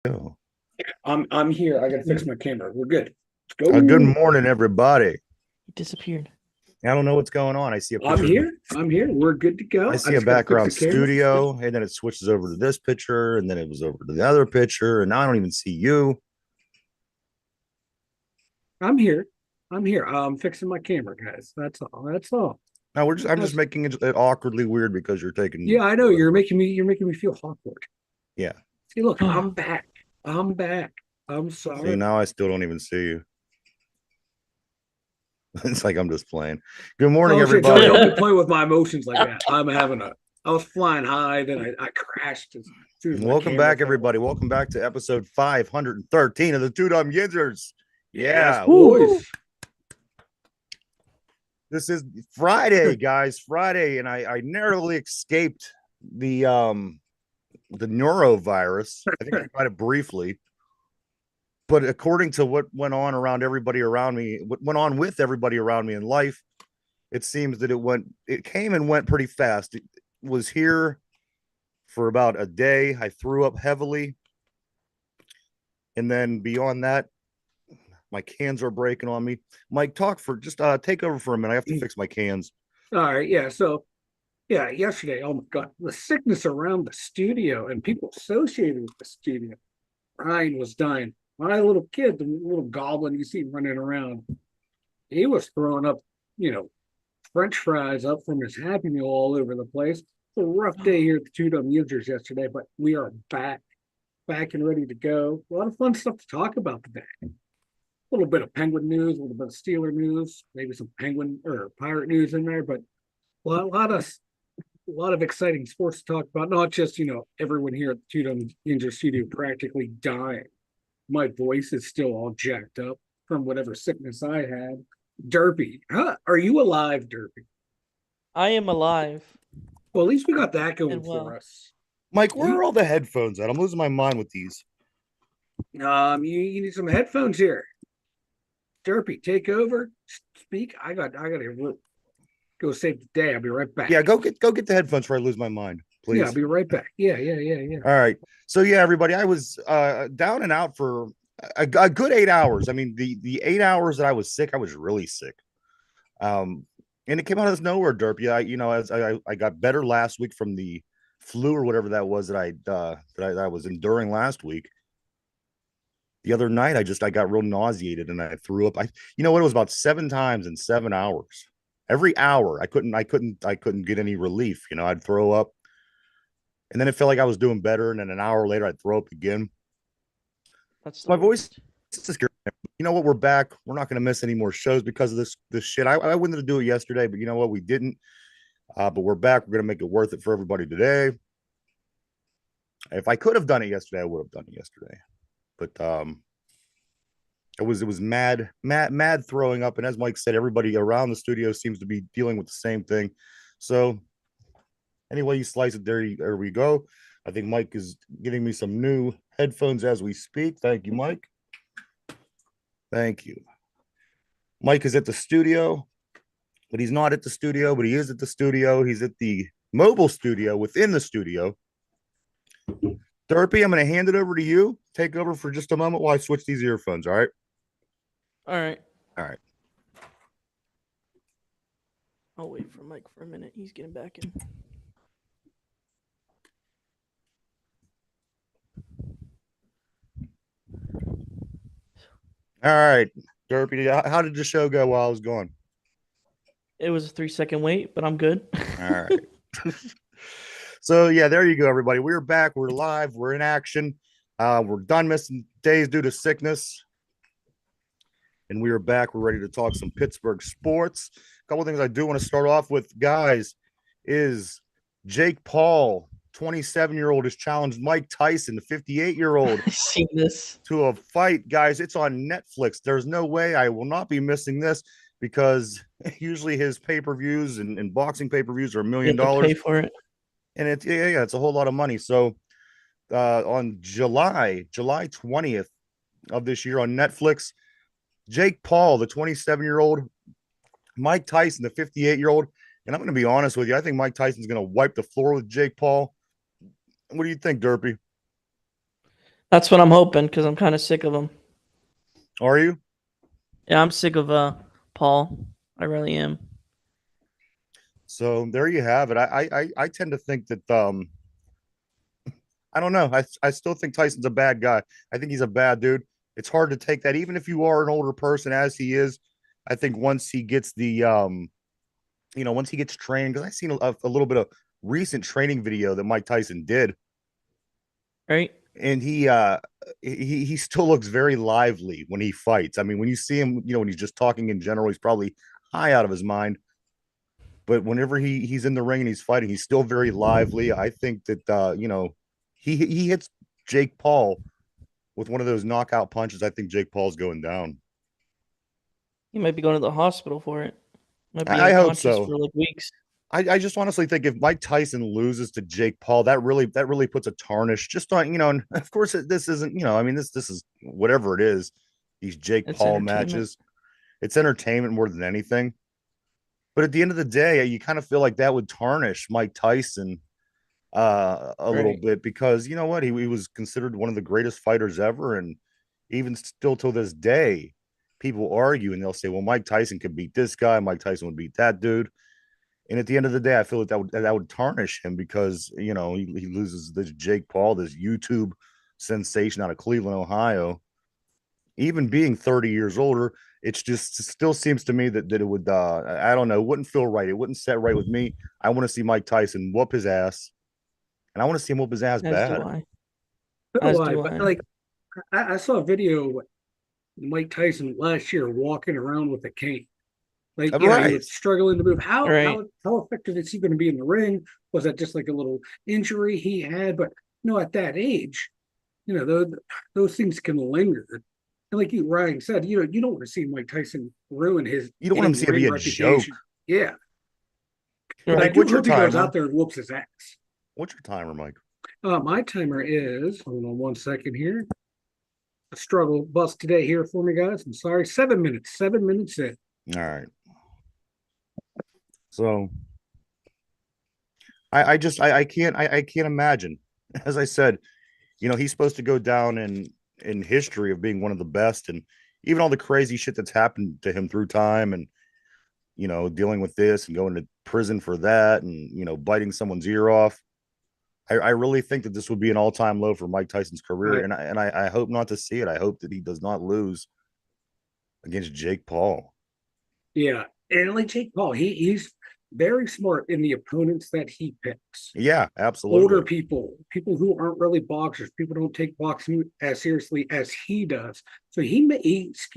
Go. I'm here. I gotta fix my camera. We're good. Let's Good go. morning, everybody. He disappeared. I don't know what's going on. I see a I'm picture. here. I'm here. We're good to I go. I see a just gotta fix the background camera. studio, and then it switches over to this picture, and then it was over to the other picture, and now I don't even see you. I'm here. I'm here. I'm fixing my camera, guys. That's all. That's all. No, I'm just That's, making it awkwardly weird because you're taking yeah, I know. forever. You're making me feel awkward. Yeah. See, look, I'm back. I'm back. I'm See, sorry. now I still don't even see you. It's like I'm just playing. Good morning, Oh shit! Don't everybody. don't be playing with my emotions like that. I was flying high, then I crashed as soon as my Welcome camera back, fell off. everybody. Welcome back to episode 513 of the Two Dumb Yinzers. Yes, Yeah. Woo. boys. This is Friday, guys. Friday, and I narrowly escaped the neurovirus. I think I got it briefly, but according to what went on around everybody around me, what went on with everybody around me in life, it seems that it came and went pretty fast. It was here for about a day. I threw up heavily, and then beyond that, my cans are breaking on me. Mike, talk for just take over for a minute. I have to fix my cans. All right, yeah. So yeah, yesterday, oh my God, the sickness around the studio and people associated with the studio. Ryan was dying. My little kid, the little goblin you see running around, he was throwing up, you know, French fries up from his Happy Meal all over the place. It's a rough day here at the Two Dumb Yinzers yesterday, but we are back and ready to go. A lot of fun stuff to talk about today. A little bit of Penguin news, a little bit of Steeler news, maybe some Penguin or Pirate news in there, but a lot of exciting sports to talk about. Not just everyone here at the Two Dumb Ninja Studio practically dying. My voice is still all jacked up from whatever sickness I had. Derpy, huh? Are you alive, Derpy? I am alive Well, at least we got that going and for well. us. Mike, where We are all the headphones at? I'm losing my mind with these. you need some headphones here. Derpy, take over. Speak. I gotta go save the day. I'll be right back. Yeah, go get the headphones before I lose my mind, Yeah, I'll please. be right back. Yeah. All right. So yeah, everybody, I was down and out for a good 8 hours. I mean, the 8 hours that I was sick, I was really sick. Um, and it came out of nowhere, Derp. Yeah, as I got better last week from the flu or whatever that was that I was enduring last week. The other night, I got real nauseated and I threw up. You know what? It was about 7 times in 7 hours. Every hour, I couldn't get any relief. I'd throw up, and then it felt like I was doing better, and then an hour later, I'd throw up again. That's the My voice worst. is scary. You know what? We're back. We're not going to miss any more shows because of this shit. I wanted to do it yesterday, but you know what? We didn't. But we're back. We're going to make it worth it for everybody today. If I could have done it yesterday, I would have done it yesterday. But it was mad throwing up, and as Mike said, everybody around the studio seems to be dealing with the same thing. So anyway, you slice it, there we go. I think Mike is getting me some new headphones as we speak. Thank you, Mike. Thank you. Mike is at the studio, but he's not at the studio, but he is at the studio. He's at the mobile studio within the studio. Derpy, I'm going to hand it over to you. Take over for just a moment while I switch these earphones. All right. All right. All right. I'll wait for Mike for a minute. He's getting back in. All right. Derpy, how did the show go while I was gone? It was a 3-second wait, but I'm good. All right. So yeah, there you go, everybody. We're back. We're live. We're in action. We're done missing days due to sickness, and we are back. We're ready to talk some Pittsburgh sports. A couple of things I do want to start off with, guys, is Jake Paul, 27-year-old, has challenged Mike Tyson, the 58-year-old, I seen this. to a fight. Guys, it's on Netflix. There's no way I will not be missing this because usually his pay-per-views and boxing pay-per-views are $1 You million. have to pay for it. And it's a whole lot of money. So on July 20th of this year on Netflix, Jake Paul, the 27-year-old, Mike Tyson, the 58-year-old, and I'm going to be honest with you, I think Mike Tyson's going to wipe the floor with Jake Paul. What do you think, Derpy? That's what I'm hoping because I'm kind of sick of him. Are you? Yeah, I'm sick of Paul. I really am. So there you have it. I tend to think that I don't know. I still think Tyson's a bad guy. I think he's a bad dude. It's hard to take that, even if you are an older person, as he is. I think once he gets the once he gets trained, because I've seen a little bit of recent training video that Mike Tyson did, Right? and he still looks very lively when he fights. I mean, when you see him, when he's just talking in general, he's probably high out of his mind. But whenever he's in the ring and he's fighting, he's still very lively. I think that he hits Jake Paul with one of those knockout punches. I think Jake Paul's going down. He might be going to the hospital for it. Might be I hope unconscious so. for like weeks. I just honestly think if Mike Tyson loses to Jake Paul, that really puts a tarnish just on, and of course this isn't, I mean, this is whatever it is, these Jake It's Paul entertainment. matches. It's entertainment more than anything. But at the end of the day, you kind of feel like that would tarnish Mike Tyson a little Right. bit, because you know what, he was considered one of the greatest fighters ever, and even still till this day, people argue and they'll say, well, Mike Tyson could beat this guy, Mike Tyson would beat that dude. And at the end of the day, I feel like that would tarnish him, because he loses this Jake Paul, this YouTube sensation out of Cleveland, Ohio. Even being 30 years older, it's just it still seems to me that it would I don't know, it wouldn't feel right. It wouldn't set right with me. I want to see Mike Tyson whoop his ass, and I want to see him whoop his ass As do bad. I. So As do I, do but I. like I saw a video of Mike Tyson last year walking around with a cane. Like, he Right. was struggling to move. How Right. how effective is he going to be in the ring? Was that just like a little injury he had? But at that age, those things can linger. And like Ryan said, you don't want to see Mike Tyson ruin his You don't want him to see it in-ring be a joke. reputation. Yeah, but I Right. do What's your hope he goes timer? out there and whoops his ass. What's your timer, Mike? My timer is, hold on one second here. A struggle bus today here for me, guys. I'm sorry. 7 minutes. 7 minutes in. All right. So I can't imagine. As I said, he's supposed to go down in history of being one of the best, and even all the crazy shit that's happened to him through time, and dealing with this and going to prison for that, and biting someone's ear off. I really think that this would be an all-time low for Mike Tyson's career, Right. and I hope not to see it. I hope that he does not lose against Jake Paul. Yeah. And like Jake Paul, he's very smart in the opponents that he picks. Yeah, Older absolutely. people who aren't really boxers, people don't take boxing as seriously as he does. So he's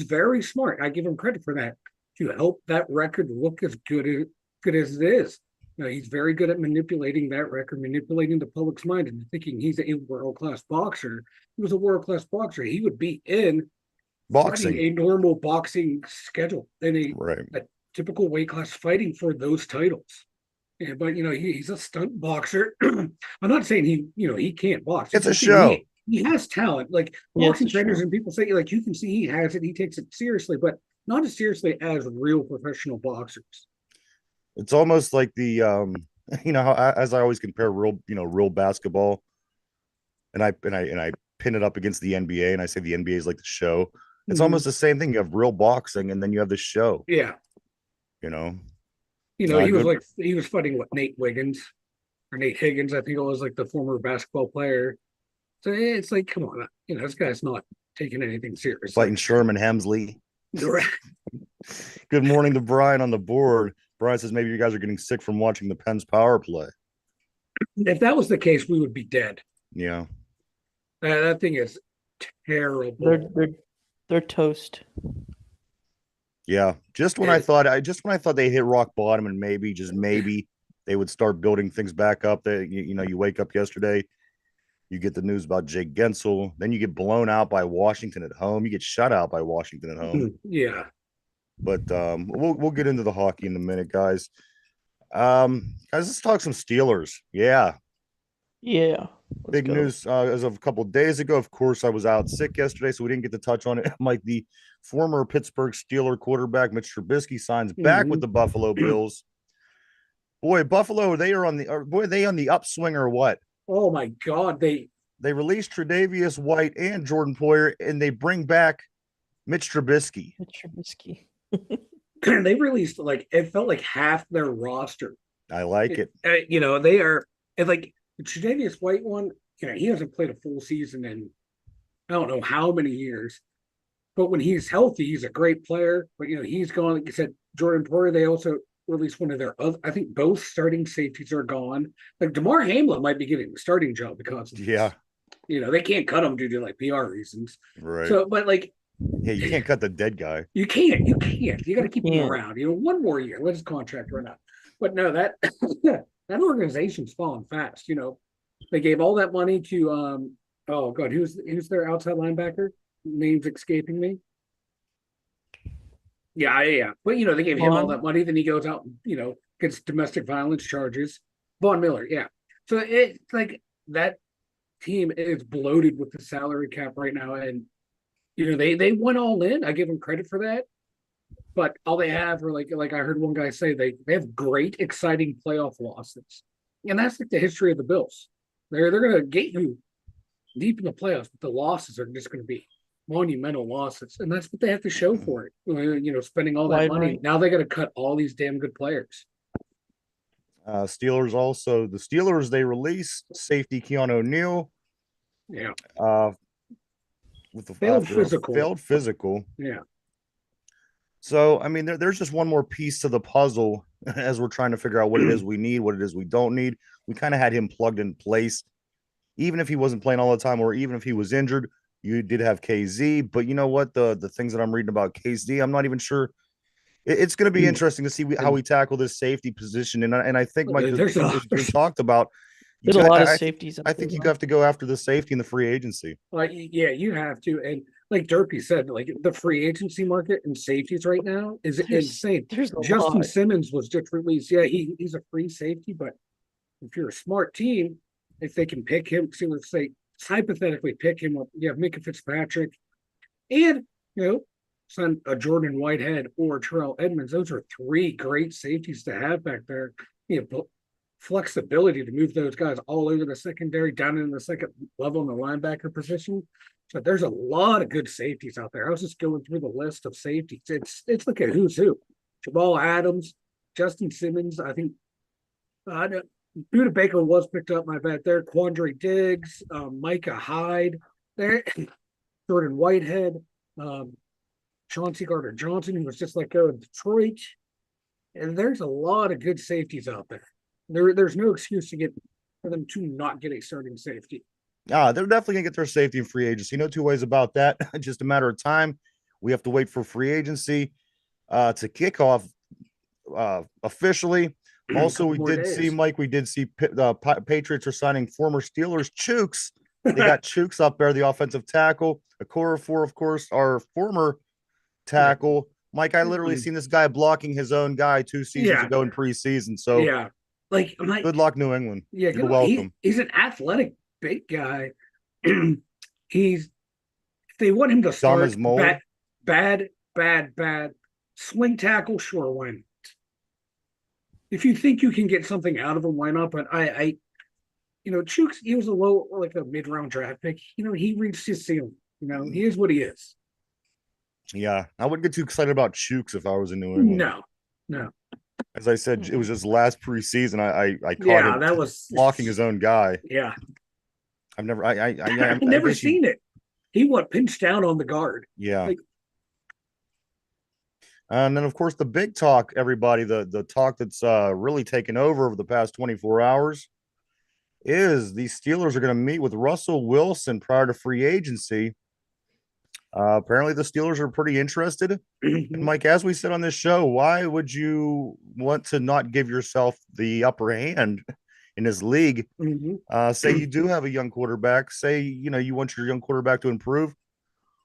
very smart. I give him credit for that, to help that record look as good as it is. He's very good at manipulating that record, manipulating the public's mind, and thinking he's a world-class boxer. He was a world-class boxer. He would be in fighting Boxing, a normal boxing schedule in right? a typical weight class, fighting for those titles. Yeah, but he's a stunt boxer. I'm not saying he can't box. It's a I'm saying show. he has talent. Like Yeah, boxing it's a trainers show. and people say, like, you can see he has it. He takes it seriously, but not as seriously as real professional boxers. It's almost like the how as I always compare real basketball, and I pin it up against the NBA, and I say the NBA is like the show. It's Mhm. almost the same thing. You have real boxing, and then you have the show. Yeah, You know, he was good. like he was fighting Nate Wiggins or Nate Higgins. I think it was like the former basketball player. So it's like, come on, this guy's not taking anything seriously. Fighting Sherman Hemsley. Right. Good morning to Brian on the board. Brian says maybe you guys are getting sick from watching the Pens power play. If that was the case, we would be dead. Yeah. That thing is terrible. They're toast. Yeah. Just when I thought they hit rock bottom, and maybe, just maybe, they would start building things back up. That you wake up yesterday, you get the news about Jake Guentzel, then you get blown out by Washington at home. You get shut out by Washington at home. Yeah. But we'll get into the hockey in a minute, guys. Guys, let's talk some Steelers. Yeah. Yeah. Big news as of a couple of days ago. Of course, I was out sick yesterday, so we didn't get to touch on it. Mike, the former Pittsburgh Steeler quarterback, Mitch Trubisky, signs back with the Buffalo Bills. Boy, Buffalo, they on the upswing, or what? Oh my God, they they released Tre'Davious White and Jordan Poyer, and they bring back Mitch Trubisky. Mitch Trubisky. They released like it felt like half their roster. I like it. You know, they are like the Tre'Davious White one. You know, he hasn't played a full season in I don't know how many years. But when he's healthy, he's a great player. But you know, he's gone. Like you said, Jordan Poyer. They also released one of their other. I think both starting safeties are gone. Like DeMar Hamlin might be getting the starting job because of Yeah. this. You know, they can't cut him due to like PR reasons. Right. So, but like, yeah, you can't cut the dead guy. You can't. You can't. You got to keep him Yeah. around. You know, one more year. Let his contract run out. But no, that that organization's falling fast. You know, they gave all that money to oh god, who's their outside linebacker? Name's escaping me. Yeah. But you know, they gave him all that money. Then he goes out, you know, gets domestic violence charges. Von Miller, yeah. So it's like that team is bloated with the salary cap right now, and you know they went all in. I give them credit for that, but all they have are like I heard one guy say they have great, exciting playoff losses, and that's like the history of the Bills. They're gonna get you deep in the playoffs, but the losses are just gonna be monumental losses, and that's what they have to show for it. You know, spending all that money. Right. Now they got to cut all these damn good players. Steelers also. The Steelers, they released safety Keon O'Neal. Yeah. With the failed physical. Yeah. So, I mean, there's just one more piece to the puzzle as we're trying to figure out what it is we need, what it is we don't need. We kind of had him plugged in place. Even if he wasn't playing all the time, or even if he was injured, you did have KZ. But you know what? The things that I'm reading about KZ, I'm not even sure. It's going to be interesting to see how we tackle this safety position. And I think, Mike, we talked about. There's a lot of safeties. I think you have to go after the safety in the free agency. Like, yeah, you have to. And like Derpy said, like the free agency market and safeties right now is insane. Justin Simmons was just released. Yeah, he's a free safety, but if you're a smart team, if they can pick him, see, let's say hypothetically pick him up, you have Minka Fitzpatrick, and you know, send a Jordan Whitehead or Terrell Edmonds. Those are three great safeties to have back there. You know, flexibility to move those guys all over the secondary, down in the second level in the linebacker position. So there's a lot of good safeties out there. I was just going through the list of safeties. It's like a who's who. Jamal Adams, Justin Simmons. I think Buda Baker was picked up. My bad there. Quandre Diggs, Micah Hyde, there, Jordan Whitehead, Chauncey Gardner-Johnson, who was just let go in Detroit. And there's a lot of good safeties out there. There's no excuse for them to not get a starting safety. They're definitely gonna get their safety in free agency. No two ways about that. Just a matter of time. We have to wait for free agency to kick off officially. Also, we did see Patriots are signing former Steelers Chooks. They got Chooks up there, the offensive tackle. Okorafor, of course, our former tackle. Mike, I literally seen this guy blocking his own guy 2 seasons ago in preseason. So yeah, like good luck, New England. Yeah, you're welcome. He's an athletic big guy. If they want him to start dumb as mold. Bad swing tackle, sure, why not? If you think you can get something out of him, why not? But I you know, Chooks, he was like a mid-round draft pick. You know, he reached his ceiling. You know, he is what he is. Yeah, I wouldn't get too excited about Chooks if I was in New England. No. As I said, it was just last preseason. I caught him that was blocking his own guy. Yeah. I've never I've never seen it. He pinched down on the guard. Yeah. And then of course the big talk, everybody, the talk that's really taken over the past 24 hours is the Steelers are going to meet with Russell Wilson prior to free agency. Apparently the Steelers are pretty interested. And Mike, as we said on this show, why would you want to not give yourself the upper hand in this league? Say you do have a young quarterback, say, you know, you want your young quarterback to improve.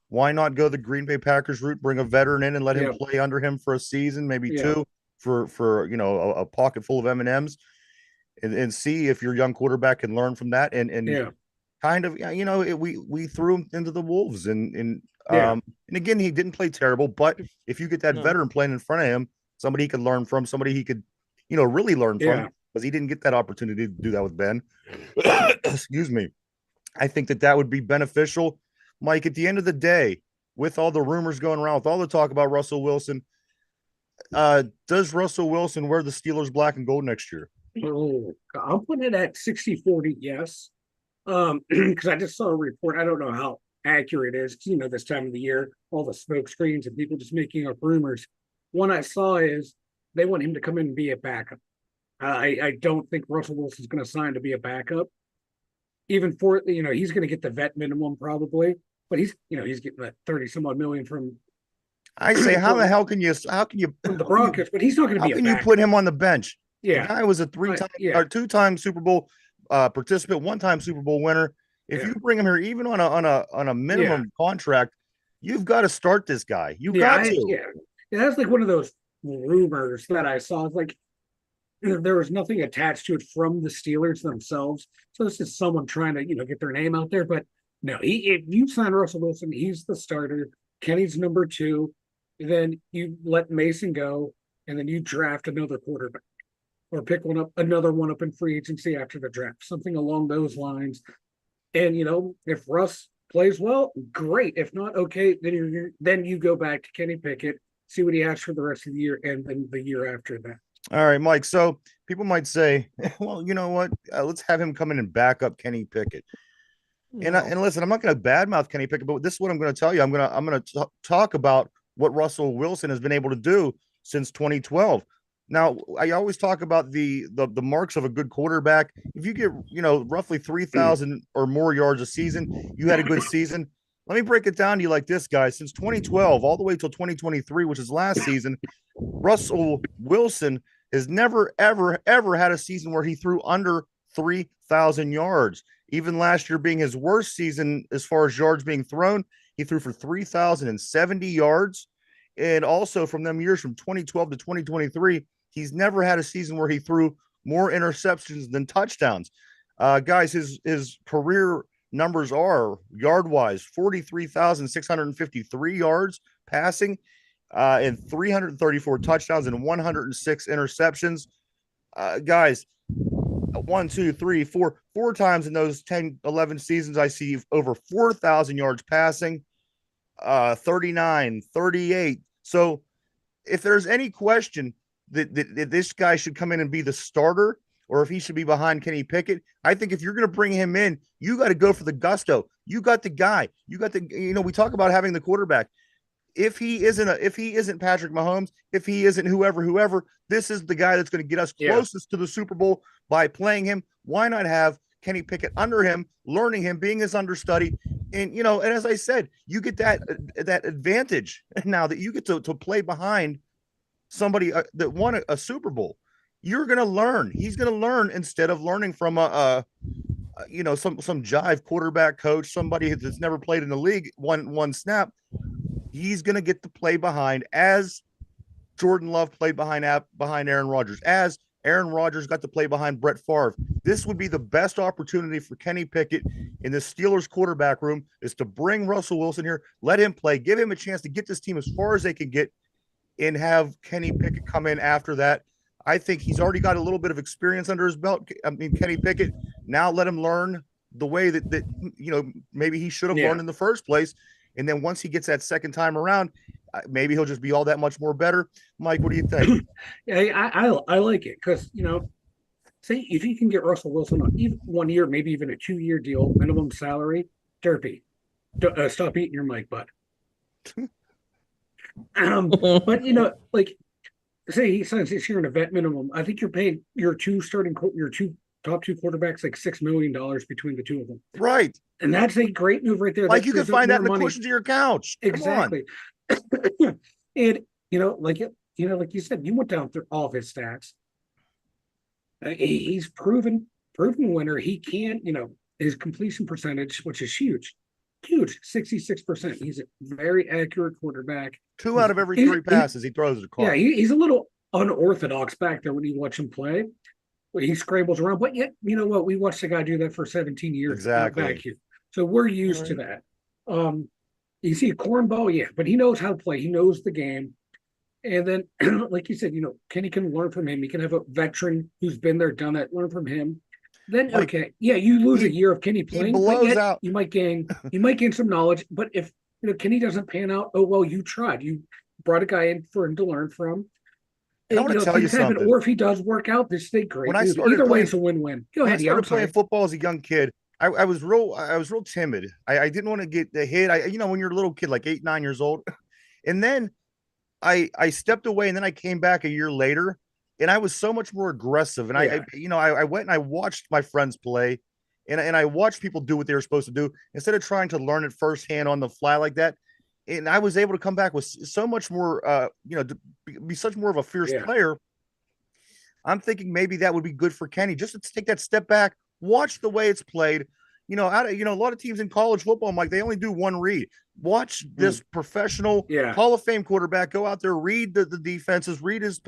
Why not go the Green Bay Packers route, bring a veteran in and let him play under him for a season, maybe two, for you know, a pocket full of M&Ms and see if your young quarterback can learn from that and kind of, you know, we threw him into the wolves and again, he didn't play terrible, but if you get that veteran playing in front of him, somebody he could learn from, somebody he could, you know, really learn from, because he didn't get that opportunity to do that with Ben. Excuse me. I think that would be beneficial. Mike, at the end of the day, with all the rumors going around, with all the talk about Russell Wilson, does Russell Wilson wear the Steelers black and gold next year? Oh, I'm putting it at 60-40, yes. Because I just saw a report. I don't know how accurate it is. This time of the year, all the smoke screens and people just making up rumors. One I saw is they want him to come in and be a backup. I don't think Russell Wilson's going to sign to be a backup. Even for, he's going to get the vet minimum probably, but he's getting that 30 some odd million from. I say, how the hell can you from the Broncos? But he's not going to be. How can you put him on the bench? Yeah, the guy was a or two-time Super Bowl participant, one-time Super Bowl winner. If you bring him here, even on a minimum contract, you've got to start this guy. You got to. That's like one of those rumors that I saw. It's like there was nothing attached to it from the Steelers themselves. So this is someone trying to get their name out there. But no, if you sign Russell Wilson, he's the starter. Kenny's number 2. Then you let Mason go, and then you draft another quarterback. Or pick another one up in free agency after the draft, something along those lines. And if Russ plays well, great. If not, okay, then you go back to Kenny Pickett, see what he has for the rest of the year, and then the year after that. All right, Mike. So people might say, well, you know what? Let's have him come in and back up Kenny Pickett. No. And listen, I'm not going to badmouth Kenny Pickett, but this is what I'm going to tell you. I'm going to talk about what Russell Wilson has been able to do since 2012. Now, I always talk about the marks of a good quarterback. If you get, roughly 3,000 or more yards a season, you had a good season. Let me break it down to you like this, guys. Since 2012 all the way till 2023, which is last season, Russell Wilson has never, ever, ever had a season where he threw under 3,000 yards. Even last year being his worst season as far as yards being thrown, he threw for 3,070 yards. And also from them years from 2012 to 2023, he's never had a season where he threw more interceptions than touchdowns. Guys, his career numbers are yard-wise 43,653 yards passing and 334 touchdowns and 106 interceptions. Guys, 1, 2, 3, 4 times in those 10, 11 seasons, I see over 4,000 yards passing, 39, 38. So if there's any question that this guy should come in and be the starter or if he should be behind Kenny Pickett, I think if you're going to bring him in, you got to go for the gusto. You got the guy. You got the, we talk about having the quarterback. If he isn't Patrick Mahomes, if he isn't whoever, this is the guy that's going to get us closest to the Super Bowl by playing him. Why not have Kenny Pickett under him, learning him, being his understudy? And, and as I said, you get that advantage now that you get to play behind somebody that won a Super Bowl. You're going to learn. He's going to learn instead of learning from some jive quarterback coach, somebody that's never played in the league one snap. He's going to get to play behind as Jordan Love played behind Aaron Rodgers, as Aaron Rodgers got to play behind Brett Favre. This would be the best opportunity for Kenny Pickett in the Steelers quarterback room is to bring Russell Wilson here, let him play, give him a chance to get this team as far as they can get, and have Kenny Pickett come in after that. I think he's already got a little bit of experience under his belt. I mean, Kenny Pickett, now let him learn the way that maybe he should have learned in the first place. And then once he gets that second time around, maybe he'll just be all that much more better. Mike, what do you think? I like it because, say if you can get Russell Wilson on even 1 year, maybe even a 2-year deal, minimum salary, Derpy, stop eating your mic, bud. But, say he signs this year in a vet minimum. I think you're paying your two top two quarterbacks like $6 million between the two of them. Right. And that's a great move right there. Like you can find that in the cushions of your couch. Exactly. And like you said, you went down through all of his stats. He's proven winner. He can, his completion percentage, which is huge, 66%. He's a very accurate quarterback. 2 out of every 3 passes he throws at a car. Yeah, he's a little unorthodox back there when you watch him play. He scrambles around, but yet, you know what? We watched the guy do that for 17 years. Exactly. Back here. So we're used to that. You see a cornball, but he knows how to play. He knows the game. And then, like you said, Kenny can learn from him. He can have a veteran who's been there, done that, learn from him. Then Like okay, yeah, you lose he a year of Kenny he playing, but blows yet out. you might gain some knowledge. But if Kenny doesn't pan out, oh well, you tried. You brought a guy in for him to learn from. And I want to tell you Things happen. something. Or if he does work out, this is a When great I news. started Either way, playing it's a win-win. Go when I ahead, yeah, I'm started playing sorry. football as a young kid, I was real timid. I didn't want to get the hit. When you're a little kid, like 8, 9 years old, and then I stepped away, and then I came back a year later, and I was so much more aggressive. And Yeah, I went and I watched my friends play, and I watched people do what they were supposed to do instead of trying to learn it firsthand on the fly like that. And I was able to come back with so much more, to be such more of a fierce yeah, player. I'm thinking maybe that would be good for Kenny just to take that step back, watch the way it's played. A lot of teams in college football, Mike, they only do one read. Watch this professional yeah, Hall of Fame quarterback go out there, read the defenses, read his,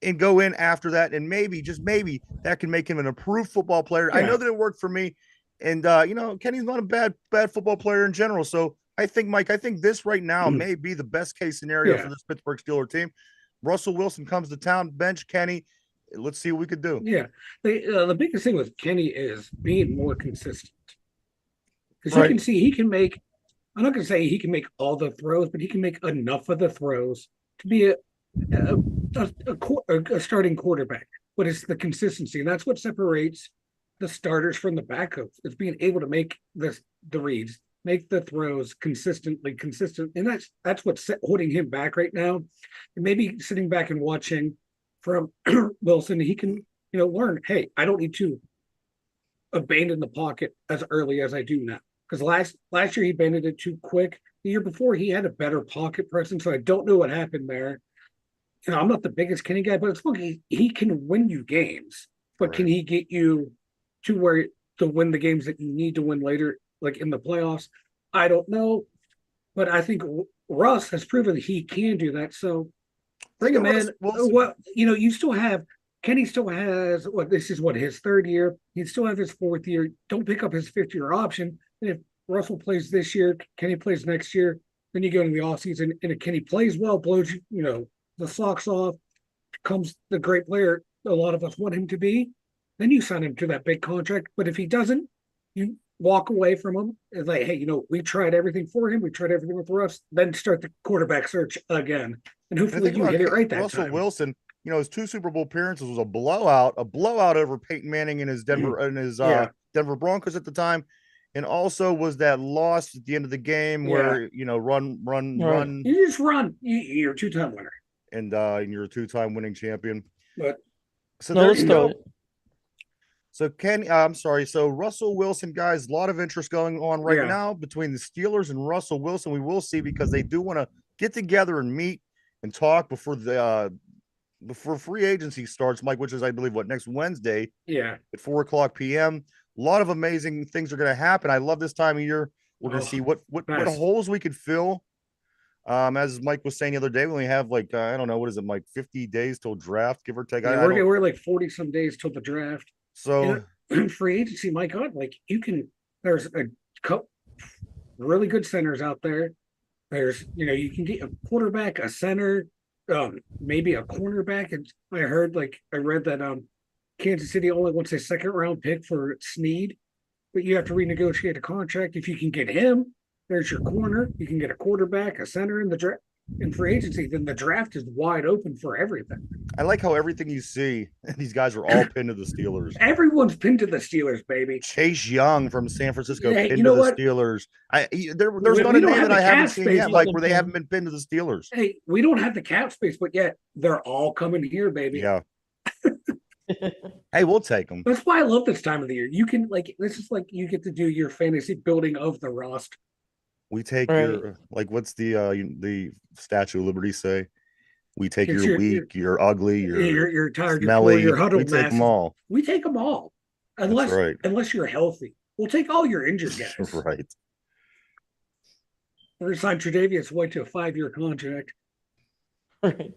and go in after that. And maybe, just maybe, that can make him an improved football player. I yeah. know that it worked for me. And, Kenny's not a bad football player in general. So I think, Mike, this right now may be the best case scenario for Yeah, this Pittsburgh Steelers team. Russell Wilson comes to town, bench Kenny. Let's see what we could do. yeah. The biggest thing with Kenny is being more consistent because you Right. can see he can make. I'm not going to say he can make all the throws, but he can make enough of the throws to be a starting quarterback. But it's the consistency, and that's what separates the starters from the backups. It's being able to make the reads, make the throws consistent, and that's what's holding him back right now. And maybe sitting back and watching from Wilson, he can learn. Hey, I don't need to abandon the pocket as early as I do now. Because last year he abandoned it too quick. The year before he had a better pocket presence, so I don't know what happened there. I'm not the biggest Kenny guy, but it's look, he can win you games, but Right. can he get you to win the games that you need to win later, like in the playoffs? I don't know, but I think Russ has proven that he can do that. So bring him in. What you still have. Kenny still has this is his third year. He still have his fourth year. Don't pick up his fifth-year option. And if Russell plays this year, Kenny plays next year, then you go into the offseason, and if Kenny plays well, blows the socks off, becomes the great player a lot of us want him to be, then you sign him to that big contract. But if he doesn't, you walk away from him. It's like, hey, we tried everything for him. We tried everything with Russ. Then start the quarterback search again, and And hopefully think you about hit it right that Russell time. Wilson. His 2 Super Bowl appearances was a blowout over Peyton Manning and his Yeah, Denver Broncos at the time, and also was that loss at the end of the game yeah. where Right. run, You just run. You're a two-time winner. and you're a 2-time winning champion. But So No, there let's you throw go. it. So I'm sorry. So Russell Wilson, guys, a lot of interest going on right yeah, now between the Steelers and Russell Wilson. We will see because they do want to get together and meet and talk before free agency starts, Mike, which is I believe next Wednesday yeah. at 4:00 p.m. A lot of amazing things are going to happen. I love this time of year. We're going to see what Best. holes we could fill. As Mike was saying the other day, we only have I don't know, what is it, Mike, 50 days till draft, give or take. Yeah, I don't. we're like 40 some days till the draft. So Free agency, my God, like you can. There's a couple really good centers out there. There's you can get a quarterback, a center, maybe a cornerback. And I read that Kansas City only wants a second round pick for Snead, but you have to renegotiate a contract. If you can get him, there's your corner. You can get a quarterback, a center in the draft. In free agency, then the draft is wide open for everything. I like how everything you see, these guys are all pinned to the Steelers. Everyone's pinned to the Steelers, baby. Chase Young from San Francisco Hey, pinned you to know the what? Steelers. There's We not a don't name have that the I haven't cap seen space. yet, like where they haven't been pinned to the Steelers. Hey, we don't have the cap space, but yet they're all coming here, baby. Yeah. Hey, we'll take them. That's why I love this time of the year. You can this is like you get to do your fantasy building of the roster. We take Right. your what's the Statue of Liberty say? We take It's your weak, you're ugly, you're tired, you're poor, smelly. you're We huddled take them masses. all. We take them all, That's right. unless you're healthy. We'll take all your injured guys. Right. We're gonna sign Tre'Davious White to a 5-year contract. Right.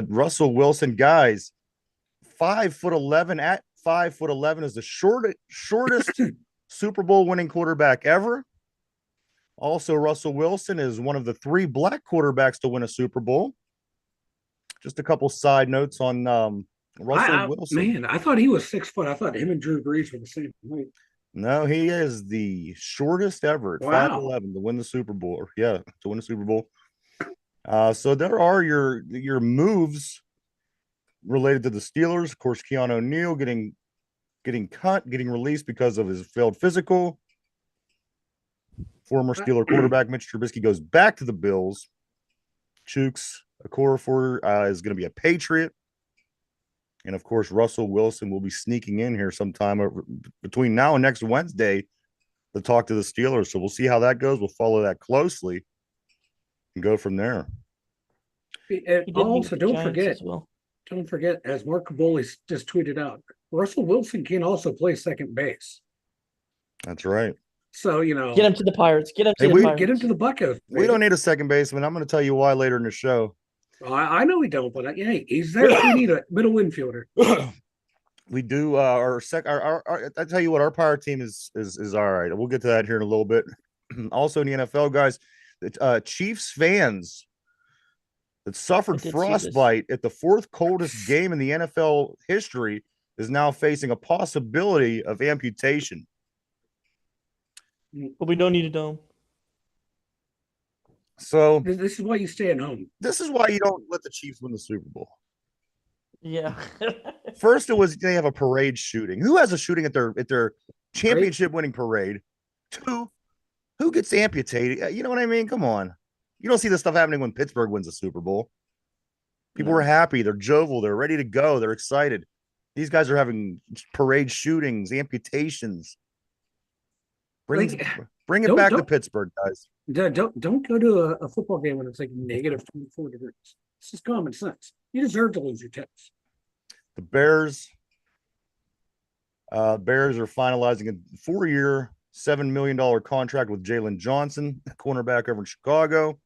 Russell Wilson, guys, 5'11" at 5'11" is the shortest Super Bowl winning quarterback ever. Also, Russell Wilson is one of the 3 black quarterbacks to win a Super Bowl. Just a couple side notes on Russell Wilson. Man, I thought he was 6 foot. I thought him and Drew Brees were the same height. No, he is the shortest ever at Wow. 5'11" to win the Super Bowl. Yeah, to win the Super Bowl. So there are your moves related to the Steelers. Of course, Keanu O'Neal getting cut, getting released because of his failed physical. Former Steeler quarterback Mitch Trubisky goes back to the Bills. Chooks Okorafor is going to be a Patriot. And of course, Russell Wilson will be sneaking in here sometime between now and next Wednesday to talk to the Steelers. So we'll see how that goes. We'll follow that closely and go from there. Also, don't forget, as Mark Caboli just tweeted out, Russell Wilson can also play second base. That's right. So, get him to the Pirates. Get him to the Pirates. Get him to the Buccos. We don't need a second baseman. I'm going to tell you why later in the show. I know we don't, but hey, he's there if we need a middle infielder. We do. I tell you what, our Pirate team is all right. We'll get to that here in a little bit. Also in the NFL, guys, the Chiefs fans that suffered frostbite at the fourth coldest game in the NFL history is now facing a possibility of amputation. But we don't need a dome. So this is why you stay at home. This is why you don't let the Chiefs win the Super Bowl. Yeah. First, it was they have a parade shooting. Who has a shooting at their championship winning parade? Two, who gets amputated? You know what I mean? Come on. You don't see this stuff happening when Pittsburgh wins the Super Bowl. People are happy. They're jovial. They're ready to go. They're excited. These guys are having parade shootings, amputations. Bring it back to Pittsburgh, guys. Don't go to a football game when it's like negative 24 degrees. It's just common sense. You deserve to lose your tips. The Bears are finalizing a 4-year, $7 million contract with Jalen Johnson, cornerback over in Chicago.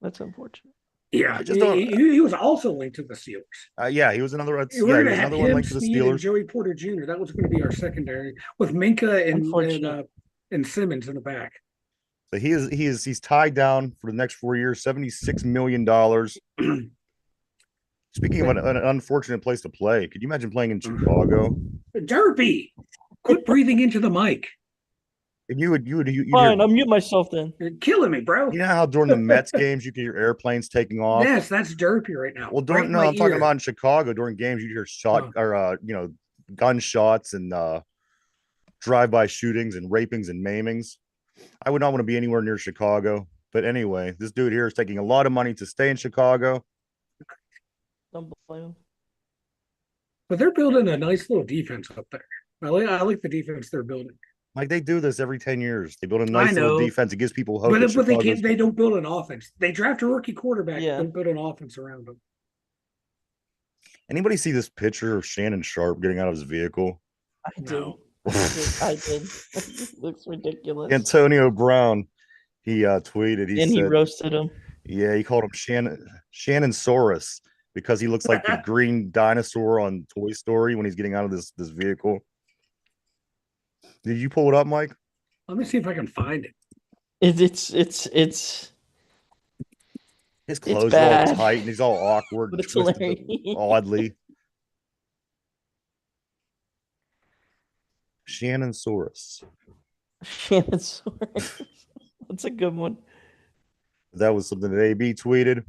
That's unfortunate. Yeah, he was also linked to the Steelers. Yeah, he was another. We're going to have him, linked to the Steelers. And Joey Porter Jr. That was going to be our secondary with Minka and Simmons in the back. So he's tied down for the next 4 years, $76 million. Speaking of an unfortunate place to play, could you imagine playing in Chicago? Derpy, quit breathing into the mic. And you fine. I'll mute myself then. You're killing me, bro. You know how during the Mets games you can hear airplanes taking off? Yes, that's derpy right now. Well, I'm talking about in Chicago during games. You hear gunshots and drive-by shootings and rapings and maimings. I would not want to be anywhere near Chicago. But anyway, this dude here is taking a lot of money to stay in Chicago. Don't blame him. But they're building a nice little defense up there. I like the defense they're building. Like they do this every 10 years. They build a nice little defense. It gives people hope. But they can't. They don't build an offense. They draft a rookie quarterback. Yeah. Don't build an offense around them. Anybody see this picture of Shannon Sharp getting out of his vehicle? I do. I did. Looks ridiculous. Antonio Brown, he tweeted. He roasted him. Yeah, he called him Shannon Saurus because he looks like the green dinosaur on Toy Story when he's getting out of this vehicle. Did you pull it up, Mike? Let me see if I can find it. It's his clothes are all tight and he's all awkward, but it's hilarious. Oddly. Shannon Saurus. That's a good one. That was something that AB tweeted.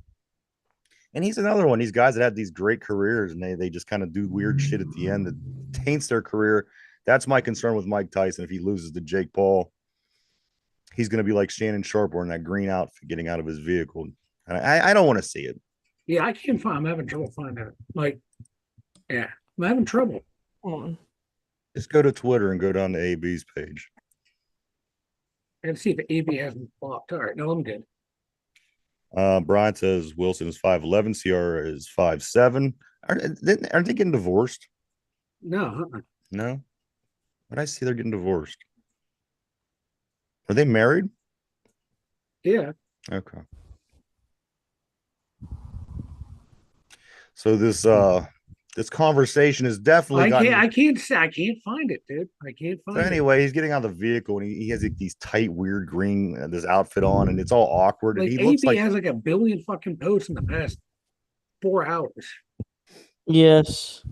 And he's another one. These guys that have these great careers and they just kind of do weird shit at the end that taints their career. That's my concern with Mike Tyson. If he loses to Jake Paul, he's going to be like Shannon Sharp wearing that green outfit getting out of his vehicle. And I don't want to see it. Yeah, I can't find. I'm having trouble finding it. I'm having trouble. Just go to Twitter and go down to AB's page. I can see if AB hasn't blocked. All right, no, I'm good. Brian says Wilson is 5'11", Ciara is 5'7". Aren't they getting divorced? No. No? But I see they're getting divorced. Are they married? Yeah. Okay. So this conversation is definitely. I can't find it, dude. I can't find it. Anyway, he's getting out of the vehicle and he has these tight, weird green this outfit on, and it's all awkward. And he looks like has like a billion fucking posts in the past 4 hours. Yes.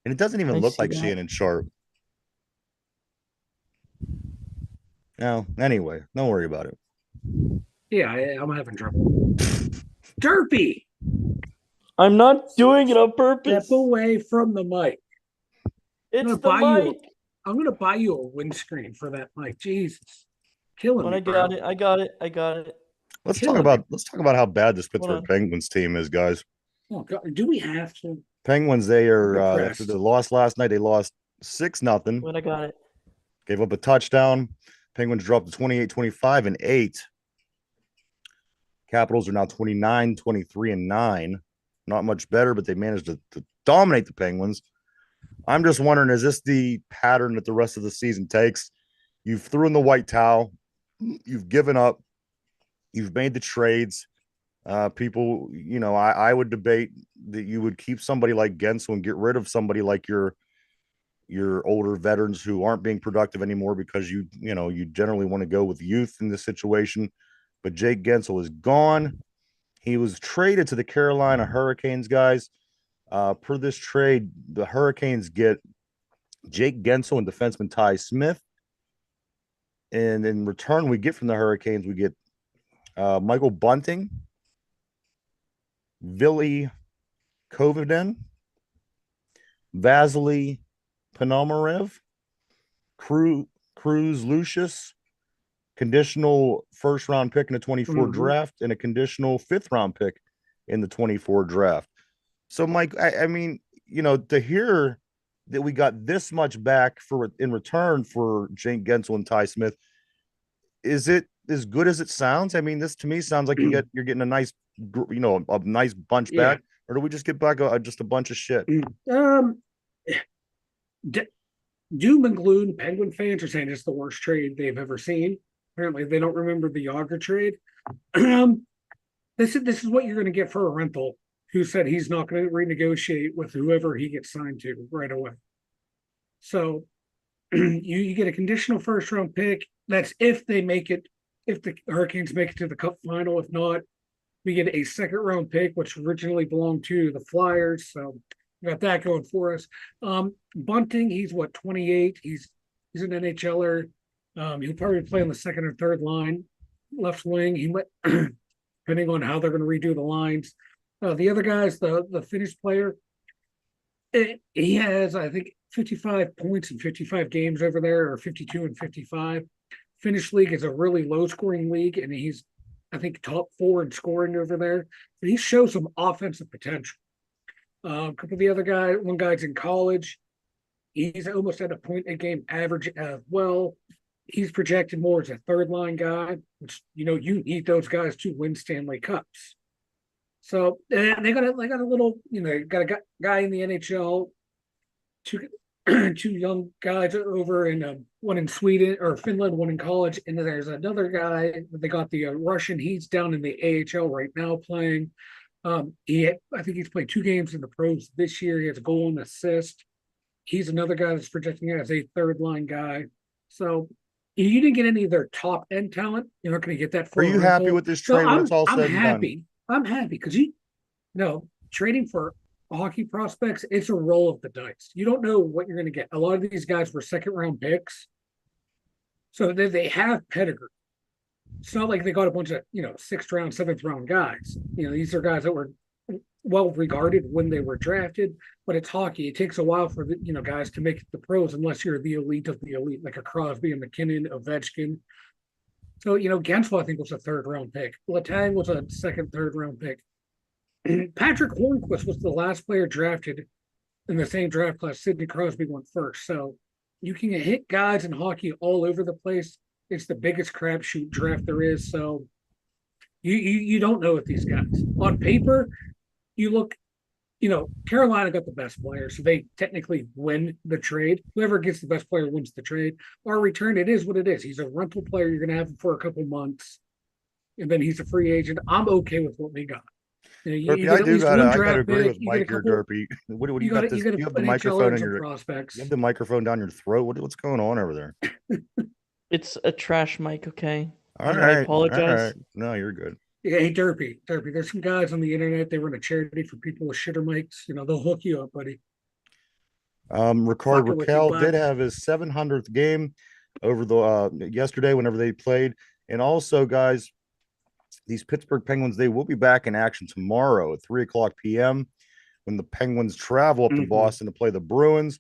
And it doesn't even I look see like that. Shannon Sharp. No, anyway, don't worry about it. Yeah, I'm having trouble. Derpy, I'm not doing it on step purpose. away from the mic. It's the mic. I'm gonna buy you a windscreen for that mic. Jesus, killing When me, I got bro. it, I got it. I got it. Let's Killing me. talk about how bad this Hold Pittsburgh on. Penguins team is, guys. Oh God, do we have to? Penguins, they are after Depressed. the loss last night, they lost 6-0. When I got it. Gave up a touchdown. Penguins dropped to 28-25 and 8. Capitals are now 29, 23, and 9. Not much better, but they managed to dominate the Penguins. I'm just wondering, is this the pattern that the rest of the season takes? You've threw in the white towel, you've given up, you've made the trades. People, I would debate that you would keep somebody like Guentzel and get rid of somebody like your older veterans who aren't being productive anymore because you generally want to go with youth in this situation. But Jake Guentzel is gone. He was traded to the Carolina Hurricanes, guys. Per this trade, the Hurricanes get Jake Guentzel and defenseman Ty Smith. And in return, we get from the Hurricanes, we get Michael Bunting, Vili Koviden, Vasily Ponomarev, Cruz Lucius, conditional first round pick in the 24 draft, and a conditional fifth round pick in the 24 draft. So, Mike, I mean, to hear that we got this much back in return for Jake Guentzel and Ty Smith, is it as good as it sounds? I mean, this to me sounds like you're getting a nice, a nice bunch back, or do we just get back just a bunch of shit? Doom and gloom Penguin fans are saying it's the worst trade they've ever seen. Apparently, they don't remember the Yager trade. This is what you're going to get for a rental who said he's not going to renegotiate with whoever he gets signed to right away. So you get a conditional first round pick. That's if they make it, if the Hurricanes make it to the Cup final. If not, we get a second round pick, which originally belonged to the Flyers. So we got that going for us. Bunting, he's 28. He's an NHLer. He'll probably play on the second or third line, left wing. He might, depending on how they're going to redo the lines. The other guy's the Finnish player. He has, I think, 55 points in 55 games over there, or 52 and 55. Finnish league is a really low scoring league, and he's, I think, top 4 in scoring over there. But he shows some offensive potential. A couple of the other guys, one guy's in college. He's almost at a point a game average as well. He's projected more as a third line guy, which you need those guys to win Stanley Cups. So they got a little, got a guy in the NHL, two young guys over in one in Sweden or Finland, one in college, and then there's another guy. They got the Russian. He's down in the AHL right now playing. I think he's played 2 games in the pros this year. He has a goal and assist. He's another guy that's projecting as a third line guy. So you didn't get any of their top end talent. You're not going to get that. Are you happy with this trade when it's all said and done? I'm happy because trading for hockey prospects, it's a roll of the dice. You don't know what you're going to get. A lot of these guys were second round picks, so they have pedigree. It's not like they got a bunch of 6th round, 7th round guys. These are guys that were well regarded when they were drafted, but it's hockey. It takes a while for the guys to make it the pros unless you're the elite of the elite, like a Crosby and McKinnon, Ovechkin. So Guentzel, I think, was a 3rd round pick. Letang was a 2nd, 3rd round pick. Patrick Hornquist was the last player drafted in the same draft class. Sidney Crosby went first. So you can hit guys in hockey all over the place. It's the biggest crapshoot draft there is. So you don't know with these guys. On paper, you look, Carolina got the best player, so they technically win the trade. Whoever gets the best player wins the trade. Our return, it is what it is. He's a rental player. You're going to have him for a couple months, and then he's a free agent. I'm okay with what we got. Derpy, I gotta agree with Mike here, Derpy. What do you got? You have the microphone in your prospects. You have the microphone down your throat. What's going on over there? It's a trash mic, okay? All right. I apologize. All right. No, you're good. Yeah, hey, Derpy. There's some guys on the internet. They run a charity for people with shitter mics. They'll hook you up, buddy. Ricard Fucking with you, Raquel did bud. have his 700th game over the yesterday whenever they played. And also, guys, these Pittsburgh Penguins, they will be back in action tomorrow at 3 o'clock p.m. when the Penguins travel up to Hmm. Boston to play the Bruins.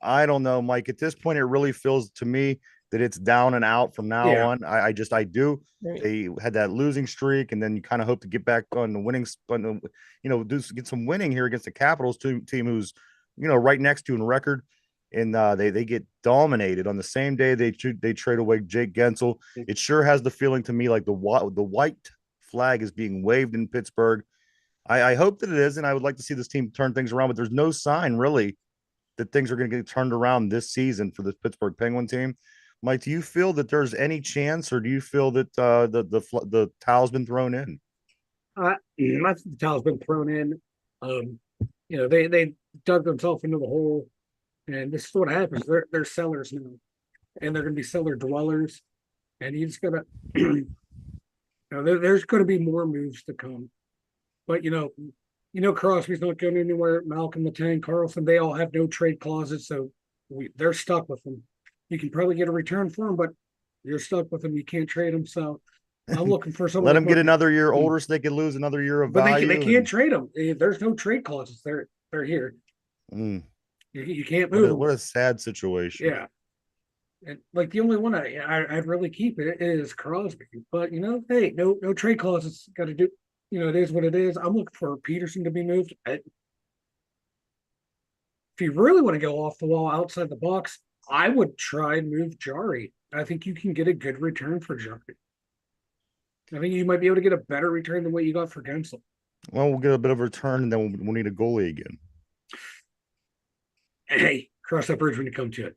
I don't know, Mike. At this point, it really feels to me that it's down and out from now Yeah. on. I do. Right. They had that losing streak, and then you kind of hope to get back on the winning, get some winning here against the Capitals team who's, right next to in record. And they get dominated on the same day they trade away Jake Guentzel. It sure has the feeling to me like the white flag is being waved in Pittsburgh. I hope that it is, and I would like to see this team turn things around, but there's no sign really that things are going to get turned around this season for the Pittsburgh Penguin team. Mike, do you feel that there's any chance, or do you feel that the towel's been thrown in? I think the towel's been thrown in. Um, they dug themselves into the hole, and this is what happens. They're sellers now, and they're going to be seller dwellers. And you just gotta, there's going to be more moves to come. But Crosby's not going anywhere. Malcolm, the Tank, Carlson, they all have no trade clauses, so they're stuck with them. You can probably get a return for them, but you're stuck with them. You can't trade them. So I'm looking for someone Let to them get put, another year older so they can lose another year of but they value. can't trade them. There's no trade clauses. They're here. Mm, You can't move them. what a sad situation. Yeah. And like the only one I'd really keep it is Crosby. But hey, no trade clauses. Got to do. It is what it is. I'm looking for Peterson to be moved. If you really want to go off the wall outside the box, I would try and move Jari. I think you can get a good return for Jari. I think you might be able to get a better return than what you got for Guentzel. Well, we'll get a bit of a return, and then we'll need a goalie again. Hey, cross that bridge when you come to it.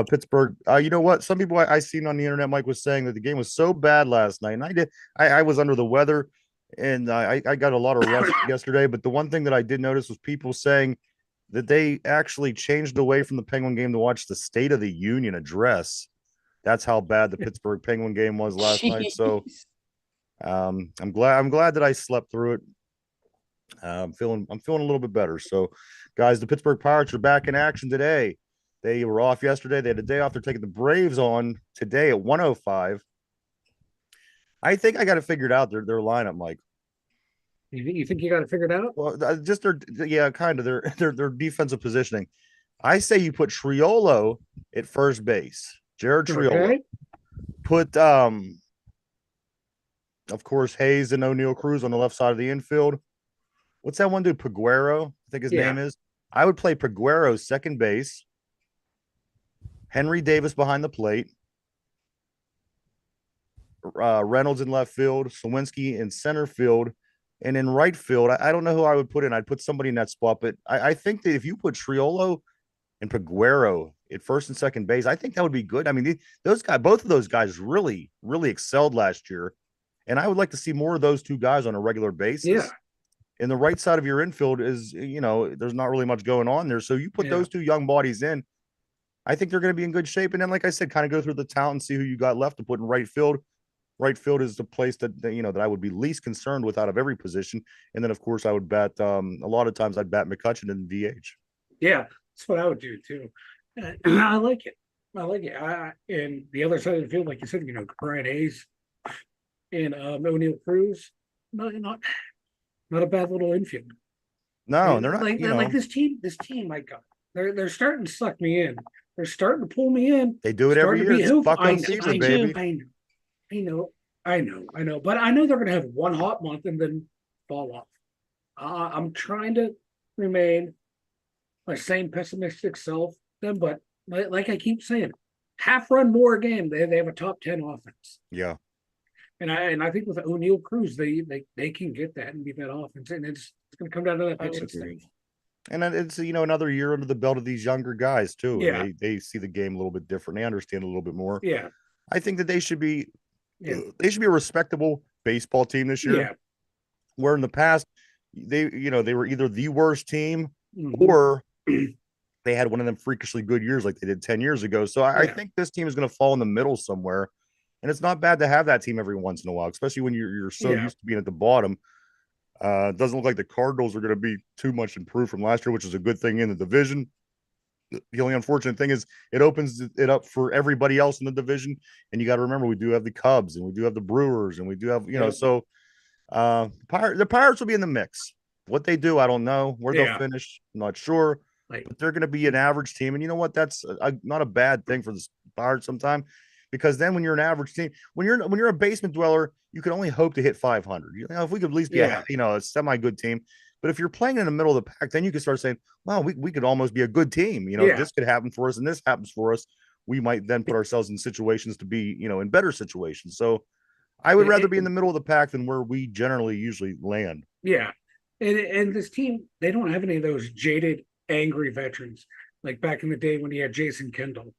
Pittsburgh. You know what? Some people I seen on the internet, Mike, was saying that the game was so bad last night, and I was under the weather, and I got a lot of rust yesterday. But the one thing that I did notice was people saying that they actually changed away from the Penguin game to watch the State of the Union address. That's how bad the Pittsburgh Penguin game was last night. So I'm glad that I slept through it. I'm feeling a little bit better. So, guys, the Pittsburgh Pirates are back in action today. They were off yesterday. They had a day off. They're taking the Braves on today at 1:05. I think I got it figured out. Their lineup, Mike. You think you got it figured out? Well, just kind of their defensive positioning. I say you put Triolo at first base. Jared Triolo. Okay. Put of course, Hayes and O'Neill Cruz on the left side of the infield. What's that one dude? Peguero, I think his name is. I would play Peguero second base. Henry Davis behind the plate. Reynolds in left field. Sawinski in center field. And in right field, I don't know who I would put in. I'd put somebody in that spot. But I think that if you put Triolo and Peguero at first and second base, I think that would be good. I mean, both of those guys really, really excelled last year. And I would like to see more of those two guys on a regular basis. Yeah. And the right side of your infield is, there's not really much going on there. So you put those two young bodies in, I think they're going to be in good shape. And then, like I said, kind of go through the talent and see who you got left to put in right field. Right field is the place that I would be least concerned with out of every position. And then, of course, I would bet a lot of times I'd bet McCutcheon in DH. Yeah, that's what I would do too. I like it. And the other side of the field, like you said, Brian Hayes and O'Neill Cruz, not a bad little infield. No, they're not. Like this team, my God, they're starting to suck me in. They're starting to pull me in. They do it every year. It's fucking season, baby. I know. But I know they're going to have one hot month and then fall off. I'm trying to remain my same pessimistic self. But like I keep saying, half run more a game. They have a top 10 offense. Yeah. And I think with O'Neill Cruz, they can get that and be that offense. And it's going to come down to that pitching thing. And it's another year under the belt of these younger guys too. Yeah. And they see the game a little bit different. They understand a little bit more. Yeah. I think that they should be a respectable baseball team this year. Yeah. Where in the past they were either the worst team or they had one of them freakishly good years like they did 10 years ago. So I think this team is going to fall in the middle somewhere. And it's not bad to have that team every once in a while, especially when you're so Yeah. used to being at the bottom. It doesn't look like the Cardinals are going to be too much improved from last year, which is a good thing in the division. The only unfortunate thing is it opens it up for everybody else in the division. And you got to remember, we do have the Cubs and we do have the Brewers and we do have, so the Pirates will be in the mix. What they do, I don't know. Where they'll finish, I'm not sure. Like, But they're going to be an average team. And you know what? That's not a bad thing for the Pirates sometime, because then when you're an average team, when you're a basement dweller, you can only hope to hit 500. If we could at least be a semi good team. But if you're playing in the middle of the pack, then you can start saying, well, we could almost be a good team. This could happen for us and this happens for us. We might then put ourselves in situations to be, in better situations. So I would rather be in the middle of the pack than where we generally usually land. Yeah. And this team, they don't have any of those jaded, angry veterans. Like back in the day when he had Jason Kendall.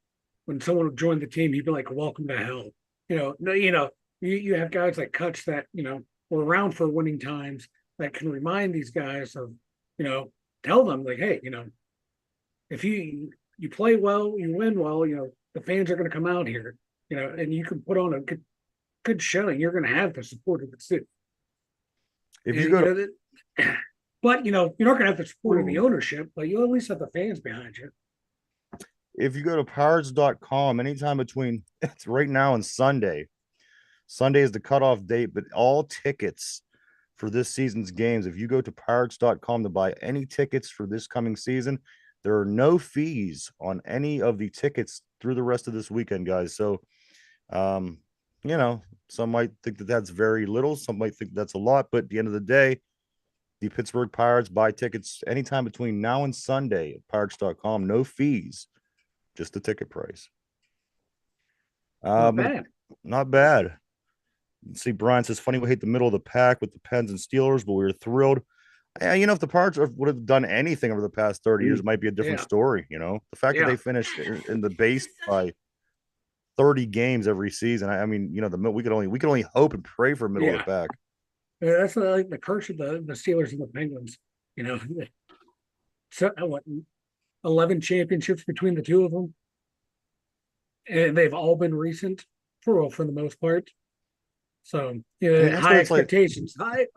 When someone would join the team, he'd be like, welcome to hell. You have guys like Kutch that, were around for winning times that can remind these guys of, tell them like, hey, if you play well, you win well, the fans are going to come out here, and you can put on a good showing. You're going to have the support of the city. If you go to, but you're not going to have the support of the ownership, but you at least have the fans behind you. If you go to Pirates.com, anytime between it's right now and Sunday. Sunday is the cutoff date, but all tickets for this season's games, if you go to Pirates.com to buy any tickets for this coming season, there are no fees on any of the tickets through the rest of this weekend, guys. So, some might think that that's very little. Some might think that's a lot. But at the end of the day, the Pittsburgh Pirates buy tickets anytime between now and Sunday at Pirates.com. No fees, just the ticket price. Not bad. Not bad. See, Brian says, funny we hate the middle of the pack with the Pens and Steelers, but we were thrilled. If the Pirates would have done anything over the past 30 years, it might be a different story. The fact that they finished in the base by 30 games every season. We could only hope and pray for middle of the pack. Yeah, that's like the curse of the Steelers and the Penguins. So 11 championships between the two of them, and they've all been recent for the most part. So high expectations. High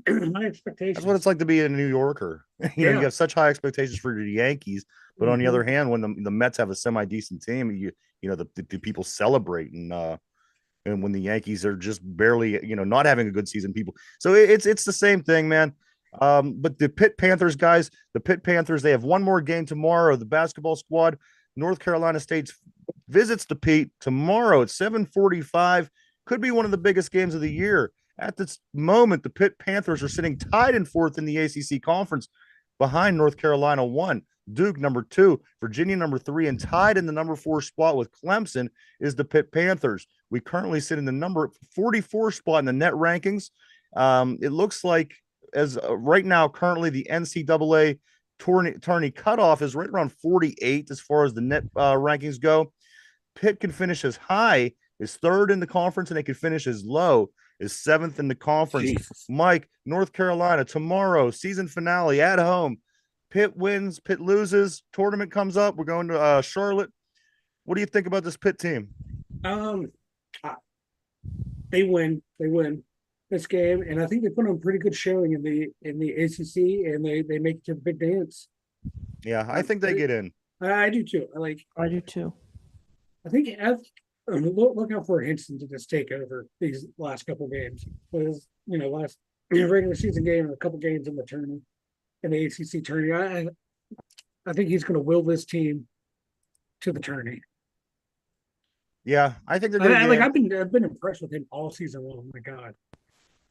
expectations. That's what it's like to be a New Yorker. You have such high expectations for the Yankees, but on the other hand, when the Mets have a semi decent team, the people celebrate, and when the Yankees are just barely not having a good season, people. So it's the same thing, man. But the Pitt Panthers, guys, they have one more game tomorrow. The basketball squad, North Carolina State visits the Pete tomorrow at 7:45. Could be one of the biggest games of the year. At this moment, the Pitt Panthers are sitting tied in fourth in the ACC conference behind North Carolina 1, Duke number 2, Virginia number 3, and tied in the number 4 spot with Clemson is the Pitt Panthers. We currently sit in the number 44 spot in the net rankings. It looks like as right now, currently the NCAA tourney cutoff is right around 48 as far as the net rankings go. Pitt can finish as high as 3rd in the conference, and they could finish as low as 7th in the conference. Jesus. Mike, North Carolina, tomorrow, season finale at home. Pitt wins, Pitt loses, tournament comes up. We're going to Charlotte. What do you think about this Pitt team? They win this game, and I think they put on a pretty good showing in the ACC, and they make it to the big dance. Yeah, I think they get in. I do too. I do too. I think look out for Hinson to just take over these last couple games. Because last regular season game and a couple games in the tournament, in the ACC tourney. I think he's going to will this team to the tourney. Yeah, I think they're going I've been impressed with him all season long. Oh my God.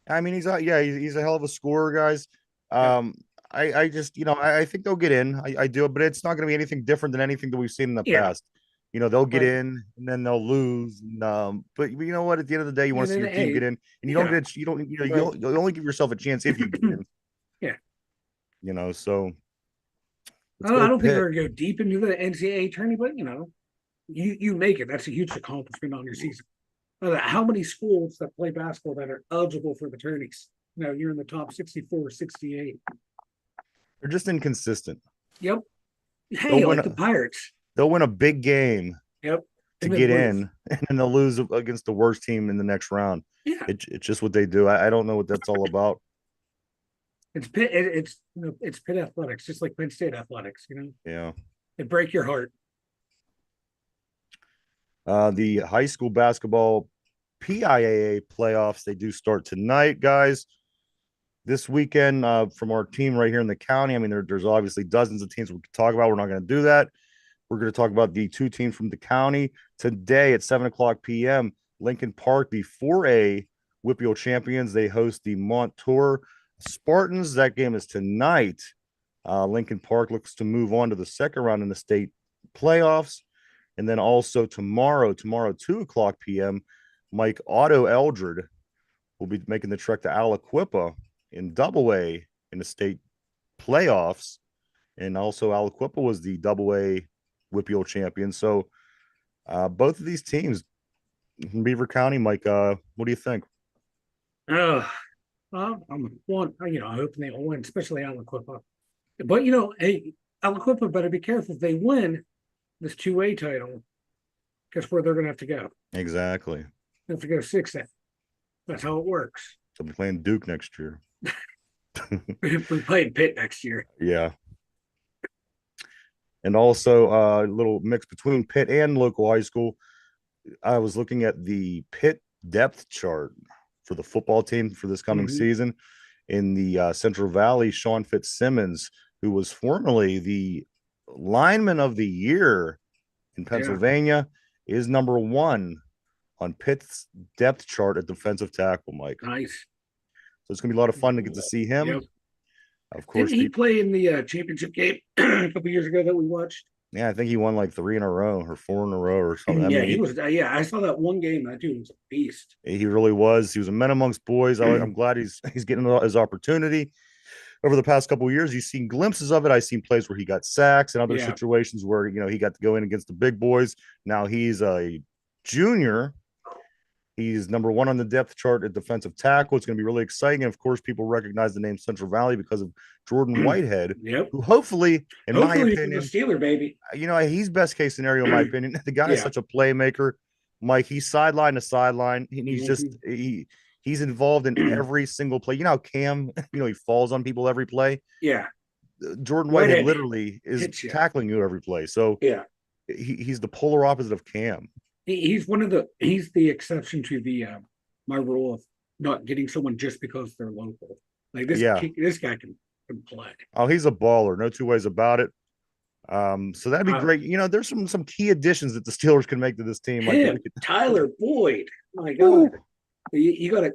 I mean, he's a hell of a scorer, guys. I just, I think they'll get in. I do, but it's not going to be anything different than anything that we've seen in the past. They'll get in and then they'll lose. And, but you know what? At the end of the day, you want to see your team get in, and you'll only give yourself a chance if you get in. Yeah. So I don't think they're going to go deep into the NCAA tourney, but you make it. That's a huge accomplishment on your season. How many schools that play basketball that are eligible for the tourneys? You're in the top 64, 68. They're just inconsistent. Yep. Hey, like the Pirates. They'll win a big game. Yep. to And then get lose. in, and then they'll lose against the worst team in the next round. Yeah, It's just what they do. I don't know what that's all about. it's Pitt. It's it's Pitt athletics, just like Penn State athletics. Yeah. They break your heart. The high school basketball PIAA playoffs, they do start tonight, guys. This weekend, from our team right here in the county. I mean, there's obviously dozens of teams we could talk about. We're not going to do that. We're going to talk about the two teams from the county today at 7:00 p.m. Lincoln Park, the 4A WPIAL champions. They host the Montour Spartans. That game is tonight. Lincoln Park looks to move on to the second round in the state playoffs. And then also tomorrow, 2:00 p.m., Mike Otto Eldred will be making the trek to Aliquippa in Double A in the state playoffs. And also Aliquippa was the Double A WPIAL champion. So both of these teams from Beaver County, Mike, what do you think? I'm one. Hoping they all win, especially Aliquippa. But hey, Aliquippa better be careful if they win this 2A title. Guess where they're going to have to go? Exactly. They have to go 6A. That's how it works. They'll be playing Duke next year. We're playing Pitt next year. Yeah. And also a little mix between Pitt and local high school. I was looking at the Pitt depth chart for the football team for this coming season. In the Central Valley, Sean Fitzsimmons, who was formerly the lineman of the year in Pennsylvania, is number 1 on Pitt's depth chart at defensive tackle, Mike. Nice. So it's going to be a lot of fun to get to see him. Yep. Of course. Didn't he play in the championship game a couple years ago that we watched? Yeah, I think he won like 3 in a row or 4 in a row or something. I Yeah, mean, he was. Yeah, I saw that one game. That dude was a beast. He really was. He was a man amongst boys. I'm glad he's getting his opportunity. Over the past couple of years, you've seen glimpses of it. I've seen plays where he got sacks and other situations where he got to go in against the big boys. Now he's a junior. He's number 1 on the depth chart at defensive tackle. It's going to be really exciting. And of course, people recognize the name Central Valley because of Jordan Whitehead, who hopefully, my opinion, the Steeler baby. He's best case scenario in my opinion. The guy is such a playmaker. Mike, he's sideline to sideline. He's just he's involved in every single play. You know how Cam, he falls on people every play. Yeah. Jordan Whitehead literally is tackling you every play. So he's the polar opposite of Cam. He's the exception to the my rule of not getting someone just because they're local. Like this guy can play. Oh, he's a baller, no two ways about it. So that'd be great. There's some key additions that the Steelers can make to this team. Tyler Boyd. My God. You gotta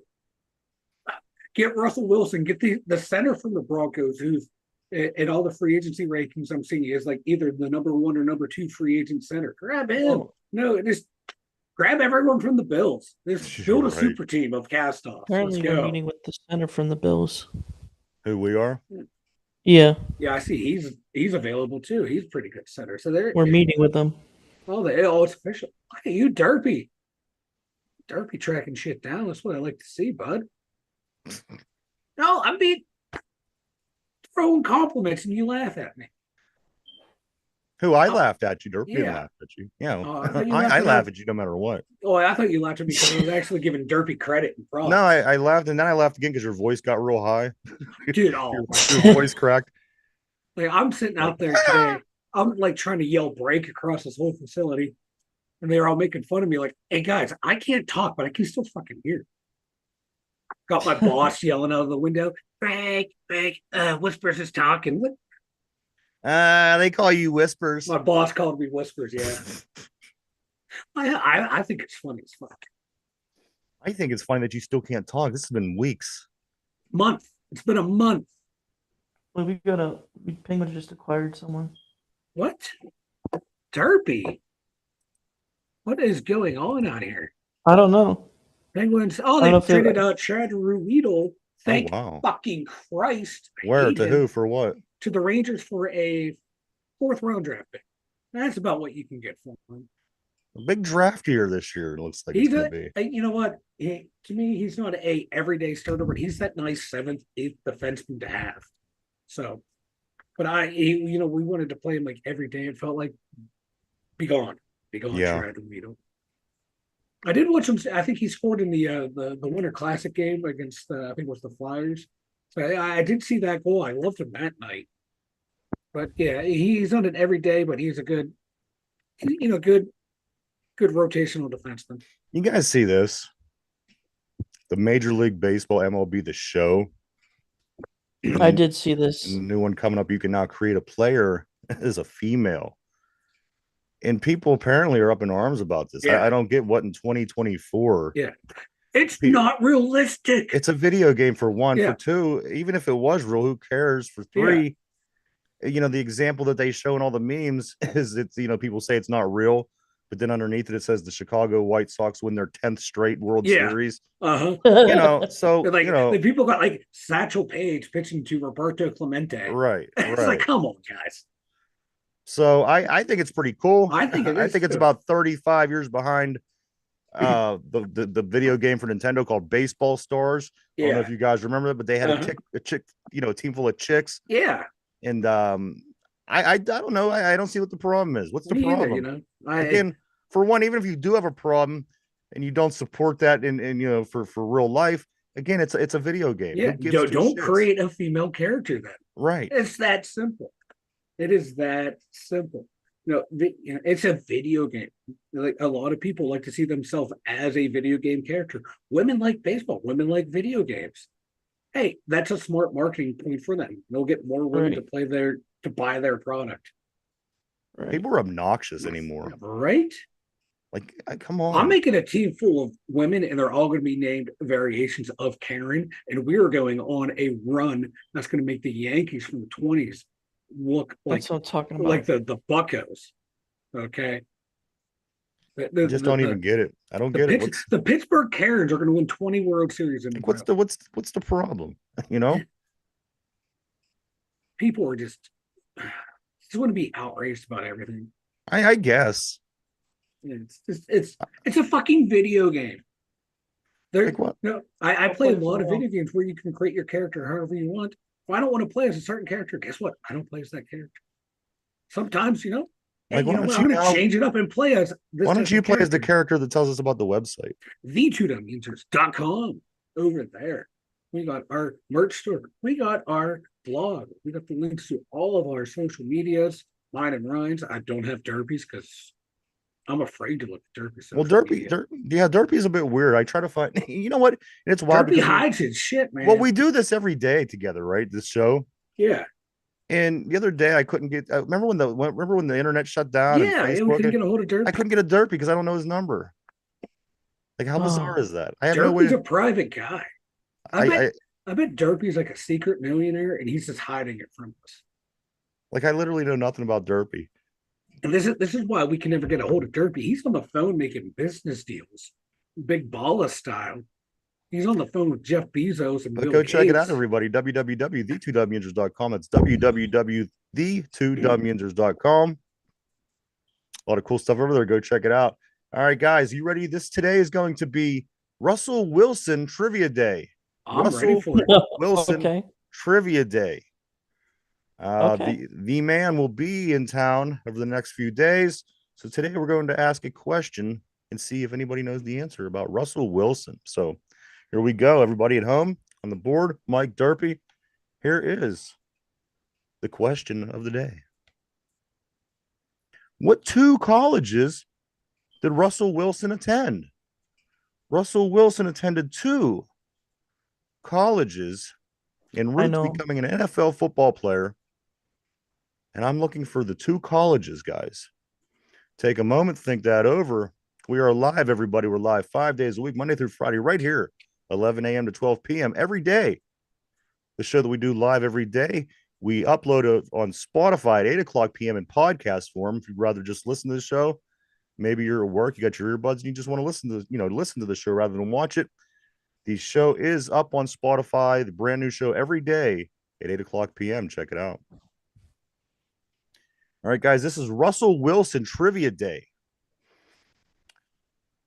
get Russell Wilson, get the center from the Broncos, who's in all the free agency rankings I'm seeing is like either the number 1 or number 2 free agent center. Grab him. No, just grab everyone from the Bills. Just build a super team of cast-offs. Apparently we're meeting with the center from the Bills. Who we are? Yeah. Yeah, I see. He's available too. He's a pretty good center. So we're meeting with them. It's official. Look at you, Derpy. Derpy tracking shit down. That's what I like to see, bud. No, I'm being throwing compliments and you laugh at me. Who? I laughed at you, Derpy. I laughed at you. I laugh at you no matter what. Oh, I thought you laughed at me because I was actually giving Derpy credit and props. No, I laughed and then I laughed again because your voice got real high. Dude, your voice cracked. Like I'm sitting out there today. I'm like trying to yell break across this whole facility. And they're all making fun of me like, hey guys, I can't talk, but I can still fucking hear. Got my boss yelling out of the window, break, Whispers is talking. They call you Whispers. My boss called me Whispers, yeah. I think it's funny as fuck. I think it's funny that you still can't talk. This has been weeks. Month. It's been a month. Well, Penguin just acquired someone. What? Derpy. What is going on out here? I don't know. Penguins. Oh, they traded out Chad Ruedel. Thank fucking Christ. Where? To who? For what? To the Rangers for a 4th round draft pick. That's about what you can get for him. A big draft year this year. It looks like he's going to be. You know what? To me, he's not a everyday starter, but he's that nice 7th, 8th defenseman to have. So, but we wanted to play him like every day. It felt like be gone. Be gone, Yeah. try to meet him. I did watch him. I think he scored in the Winter Classic game against I think it was the Flyers. So I did see that goal. I loved him that night. But yeah, he's not an everyday, but he's a good, good rotational defenseman. You guys see this? The Major League Baseball MLB The Show. I did see this. New one coming up. You can now create a player as a female. And people apparently are up in arms about this. Yeah. I don't get what in 2024. Yeah. It's not realistic. It's a video game for one. Yeah. For two, even if it was real, who cares? For three, the example that they show in all the memes is it's, people say it's not real, but then underneath it says the Chicago White Sox win their 10th straight World Series. So like people got like Satchel Paige pitching to Roberto Clemente. Right. It's like, come on, guys. So I think it's pretty cool. I think it's about 35 years behind the video game for Nintendo called Baseball Stars. I don't know if you guys remember that, but they had a team full of chicks. Yeah. And I don't know. I don't see what the problem is. What's the problem? Again, for one, even if you do have a problem and you don't support that in for real life, again, it's a video game. Yeah. Don't create a female character then. Right. It's that simple. It is that simple. It's a video game. Like a lot of people like to see themselves as a video game character. Women like baseball. Women like video games. Hey, that's a smart marketing point for them. They'll get more women to buy their product. Right. People are obnoxious anymore. Right? Like, come on. I'm making a team full of women, and they're all going to be named variations of Karen. And we're going on a run that's going to make the Yankees from the 20s look like, that's what I'm talking about. Like the Buccos. Okay. I just don't even get it. I don't get it. The Pittsburgh Karens are going to win 20 World Series. What's the problem? People are just want to be outraged about everything. I guess. It's a fucking video game. Like what? No, I play a lot of video games where you can create your character however you want. If I don't want to play as a certain character, guess what? I don't play as that character. Sometimes, I'm going to change it up and play as this. Why don't you play as the character that tells us about the website? the2Yinzers.com over there. We got our merch store. We got our blog. We got the links to all of our social medias, mine and Ryan's. I don't have Derpy's because I'm afraid to look at Derpy's. Well, Derpy's a bit weird. I try to find, you know what? It's wild. Derpy hides his shit, man. Well, we do this every day together, right? This show. Yeah. And the other day I couldn't get. Remember when the internet shut down? Yeah, and we couldn't get a hold of Derpy. I couldn't get a Derpy because I don't know his number. Like, how bizarre is that? I have Derpy's no way. A private guy. I bet Derpy's like a secret millionaire, and he's just hiding it from us. Like, I literally know nothing about Derpy. And this is why we can never get a hold of Derpy. He's on the phone making business deals, big baller style. He's on the phone with Jeff Bezos and Bill Go Gates. check it out, everybody. www.the2Yinzers.com. That's www.the2Yinzers.com. A lot of cool stuff over there. Go check it out. All right, guys, you ready? Today is going to be Russell Wilson Trivia Day. I'm ready for it. Wilson Trivia Day. The man will be in town over the next few days. So today we're going to ask a question and see if anybody knows the answer about Russell Wilson. So here we go, everybody at home on the board. Mike, Derpy, here is the question of the day. What two colleges did Russell Wilson attend? Russell Wilson attended two colleges en route to becoming an NFL football player. And I'm looking for the two colleges, guys. Take a moment, think that over. We are live, everybody. We're live 5 days a week, Monday through Friday, right here, 11 a.m. to 12 p.m. every day. The show that we do live every day, we upload it on Spotify at 8 o'clock p.m. in podcast form. If you'd rather just listen to the show, maybe you're at work, you got your earbuds, and you just want to listen to the show rather than watch it. The show is up on Spotify, the brand new show every day at 8 o'clock p.m. Check it out. All right, guys, this is Russell Wilson Trivia Day.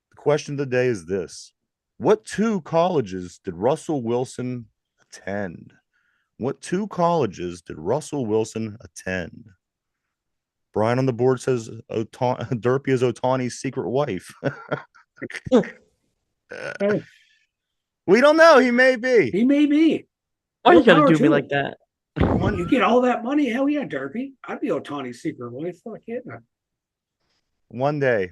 The question of the day is this. What two colleges did Russell Wilson attend? What two colleges did Russell Wilson attend? Brian on the board says Derpy is Otani's secret wife. Hey, We don't know. He may be. he may be. Why More you gotta power do to me him. like that? You get all that money, hell yeah, Derpy. I'd be Otani's secret wife. Fuck yeah. One day,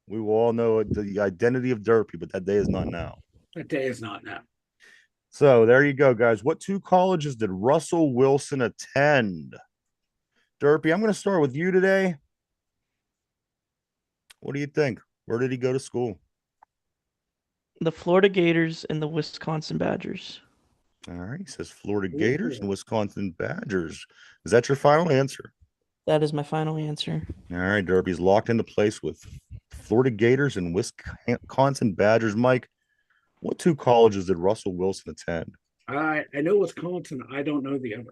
we will all know the identity of Derpy, but that day is not now. That day is not now. So there you go, guys. What 2 colleges did Russell Wilson attend? Derpy, I'm going to start with you today. What do you think? Where did he go to school? The Florida Gators and the Wisconsin Badgers. All right. He says Florida Gators and Wisconsin Badgers. Is that your final answer? That is my final answer. All right. Derpy's locked into place with Florida Gators and Wisconsin Badgers. Mike, what 2 colleges did Russell Wilson attend? I know Wisconsin. I don't know the other.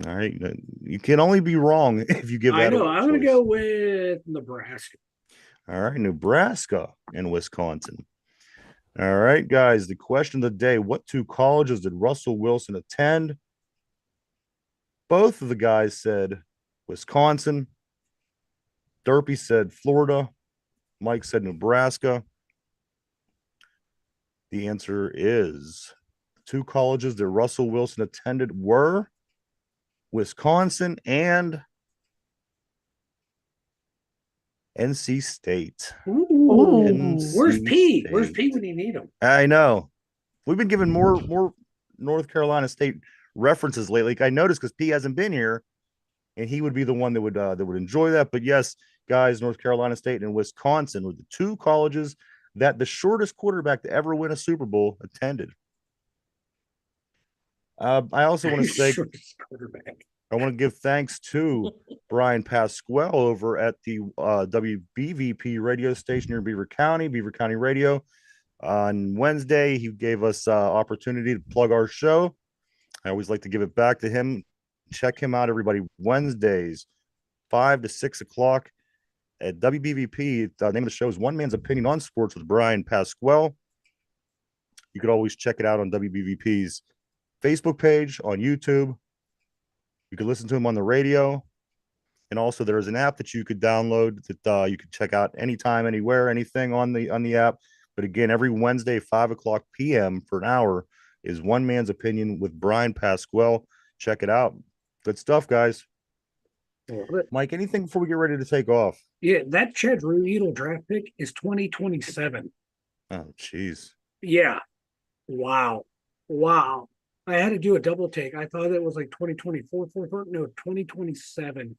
All right. You can only be wrong if you give that. I know. I'm going to go with Nebraska. All right. Nebraska and Wisconsin. All right, guys. The question of the day: what 2 colleges did Russell Wilson attend? Both of the guys said Wisconsin. Derpy said Florida. Mike said Nebraska. The answer is 2 colleges that Russell Wilson attended were Wisconsin and NC State. Ooh. NC Where's P? State. Where's P when you need him? I know. We've been given more North Carolina State references lately. Like I noticed because P hasn't been here, and he would be the one that would enjoy that. But yes, guys, North Carolina State and Wisconsin were the 2 colleges that the shortest quarterback to ever win a Super Bowl attended. I also want to say I want to give thanks to Brian Pasquale over at the WBVP radio station here in Beaver County Radio. On Wednesday, he gave us opportunity to plug our show. I always like to give it back to him. Check him out, everybody. Wednesdays, 5 to 6 o'clock at WBVP. The name of the show is One Man's Opinion on Sports with Brian Pasquale. You could always check it out on WBVP's Facebook page, on YouTube. You could listen to him on the radio. And also there's an app that you could download that you could check out anytime, anywhere, anything on the app. But again, every Wednesday, 5 o'clock p.m. for an hour is One Man's Opinion with Brian Pasquale. Check it out. Good stuff, guys. Mike, anything before we get ready to take off? Yeah, that Chad Ruedel draft pick is 2027. Oh, jeez. Yeah. Wow. I had to do a double take. I thought it was like 2024, no, 2027,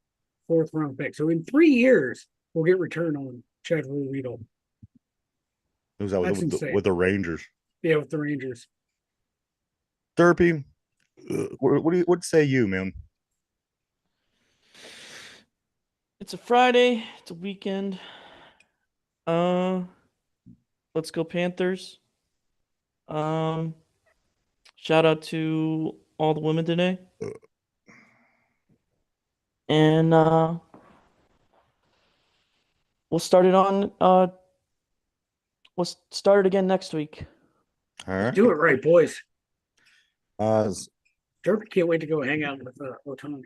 4th round pick. So in 3 years, we'll get return on Chad Ruedel. Who's that with the Rangers? Yeah, with the Rangers. Derpy, what say you, man? It's a Friday. It's a weekend. Let's go Panthers. Shout out to all the women today. And we'll start it again next week. All right. Do it right, boys. Derpy can't wait to go hang out with Otani.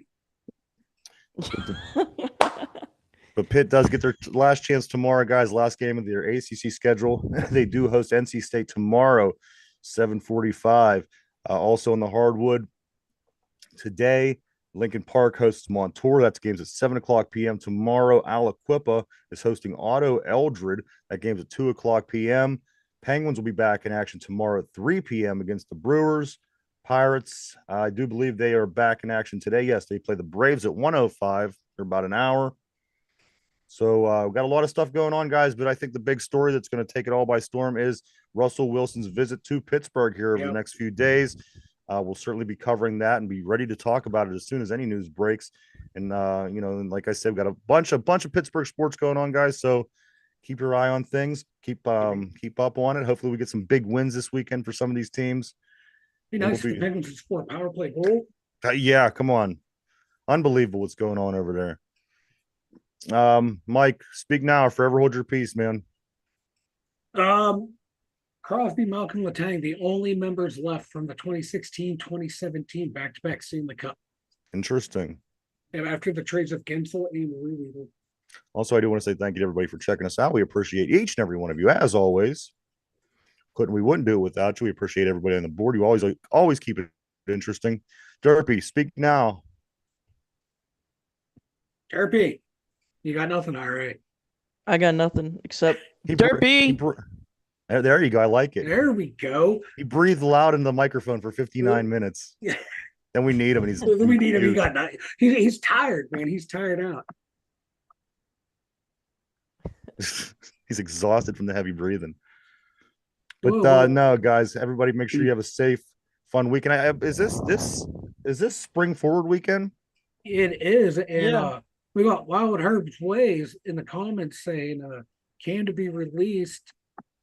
But Pitt does get their last chance tomorrow, guys. Last game of their ACC schedule. They do host NC State tomorrow, 7:45. Also on the hardwood today, Lincoln Park hosts Montour. That's games at 7 o'clock p.m. tomorrow. Aliquippa is hosting Otto Eldred. That game's at 2 o'clock p.m. Penguins will be back in action tomorrow at 3 p.m. against the Brewers. Pirates, I do believe they are back in action today. Yes, they play the Braves at 1:05 for about an hour. So we've got a lot of stuff going on, guys, but I think the big story that's going to take it all by storm is Russell Wilson's visit to Pittsburgh here over the next few days. We'll certainly be covering that and be ready to talk about it as soon as any news breaks. And, like I said, we've got a bunch of Pittsburgh sports going on, guys. So keep your eye on things. Keep up on it. Hopefully we get some big wins this weekend for some of these teams. Be nice if the Penguins would score a power play goal. Yeah, come on. Unbelievable what's going on over there. Mike, speak now or forever hold your peace, man. Crosby, Malcolm, Letang, the only members left from the 2016-2017 back-to-back Stanley Cup. Interesting. And after the trades of Guentzel and Rudy. Also, I do want to say thank you to everybody for checking us out. We appreciate each and every one of you, as always. We wouldn't do it without you. We appreciate everybody on the board. You always keep it interesting. Derpy, speak now. Derpy, you got nothing, all right. I got nothing except He Derpy. There you go. I like it. There we go. He breathed loud into the microphone for 59 minutes. Yeah. Then we need him, and We need him. He's tired, man. He's tired out. He's exhausted from the heavy breathing. But no, guys, everybody, make sure you have a safe, fun weekend. Is this spring forward weekend? It is, and we got Wild Herb's Ways in the comments saying can to be released.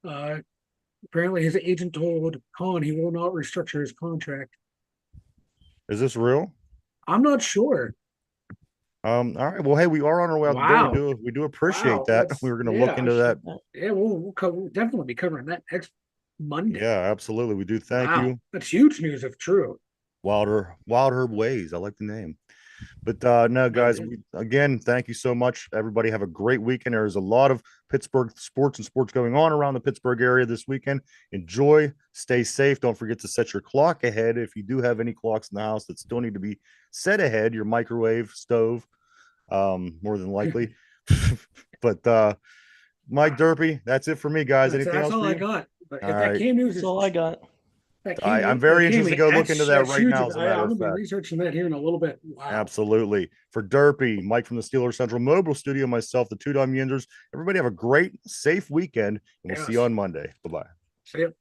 Apparently, his agent told Khan he will not restructure his contract. Is this real? I'm not sure. All right. Well, hey, we are on our way out the door. We do appreciate that. We were going to look into that. Yeah, we'll definitely be covering that next Monday. Yeah, absolutely. We do. Thank you. That's huge news if true. Wild Herb Ways. I like the name. But no, guys, again, thank you so much. Everybody have a great weekend. There's a lot of Pittsburgh sports going on around the Pittsburgh area this weekend. Enjoy, stay safe. Don't forget to set your clock ahead. If you do have any clocks in the house that still need to be set ahead, your microwave, stove, more than likely. But Mike Derpy, that's it for me, guys. Anything else? That's all I got. But if that came news, that's all I got. I'm very interested to go look into that right now. As a matter I'm of going to fact, be researching that here in a little bit. Wow. Absolutely. For Derpy, Mike from the Steelers Central Mobile Studio, myself, the two Yinzers. Everybody have a great, safe weekend, and we'll see you on Monday. Bye-bye. See you.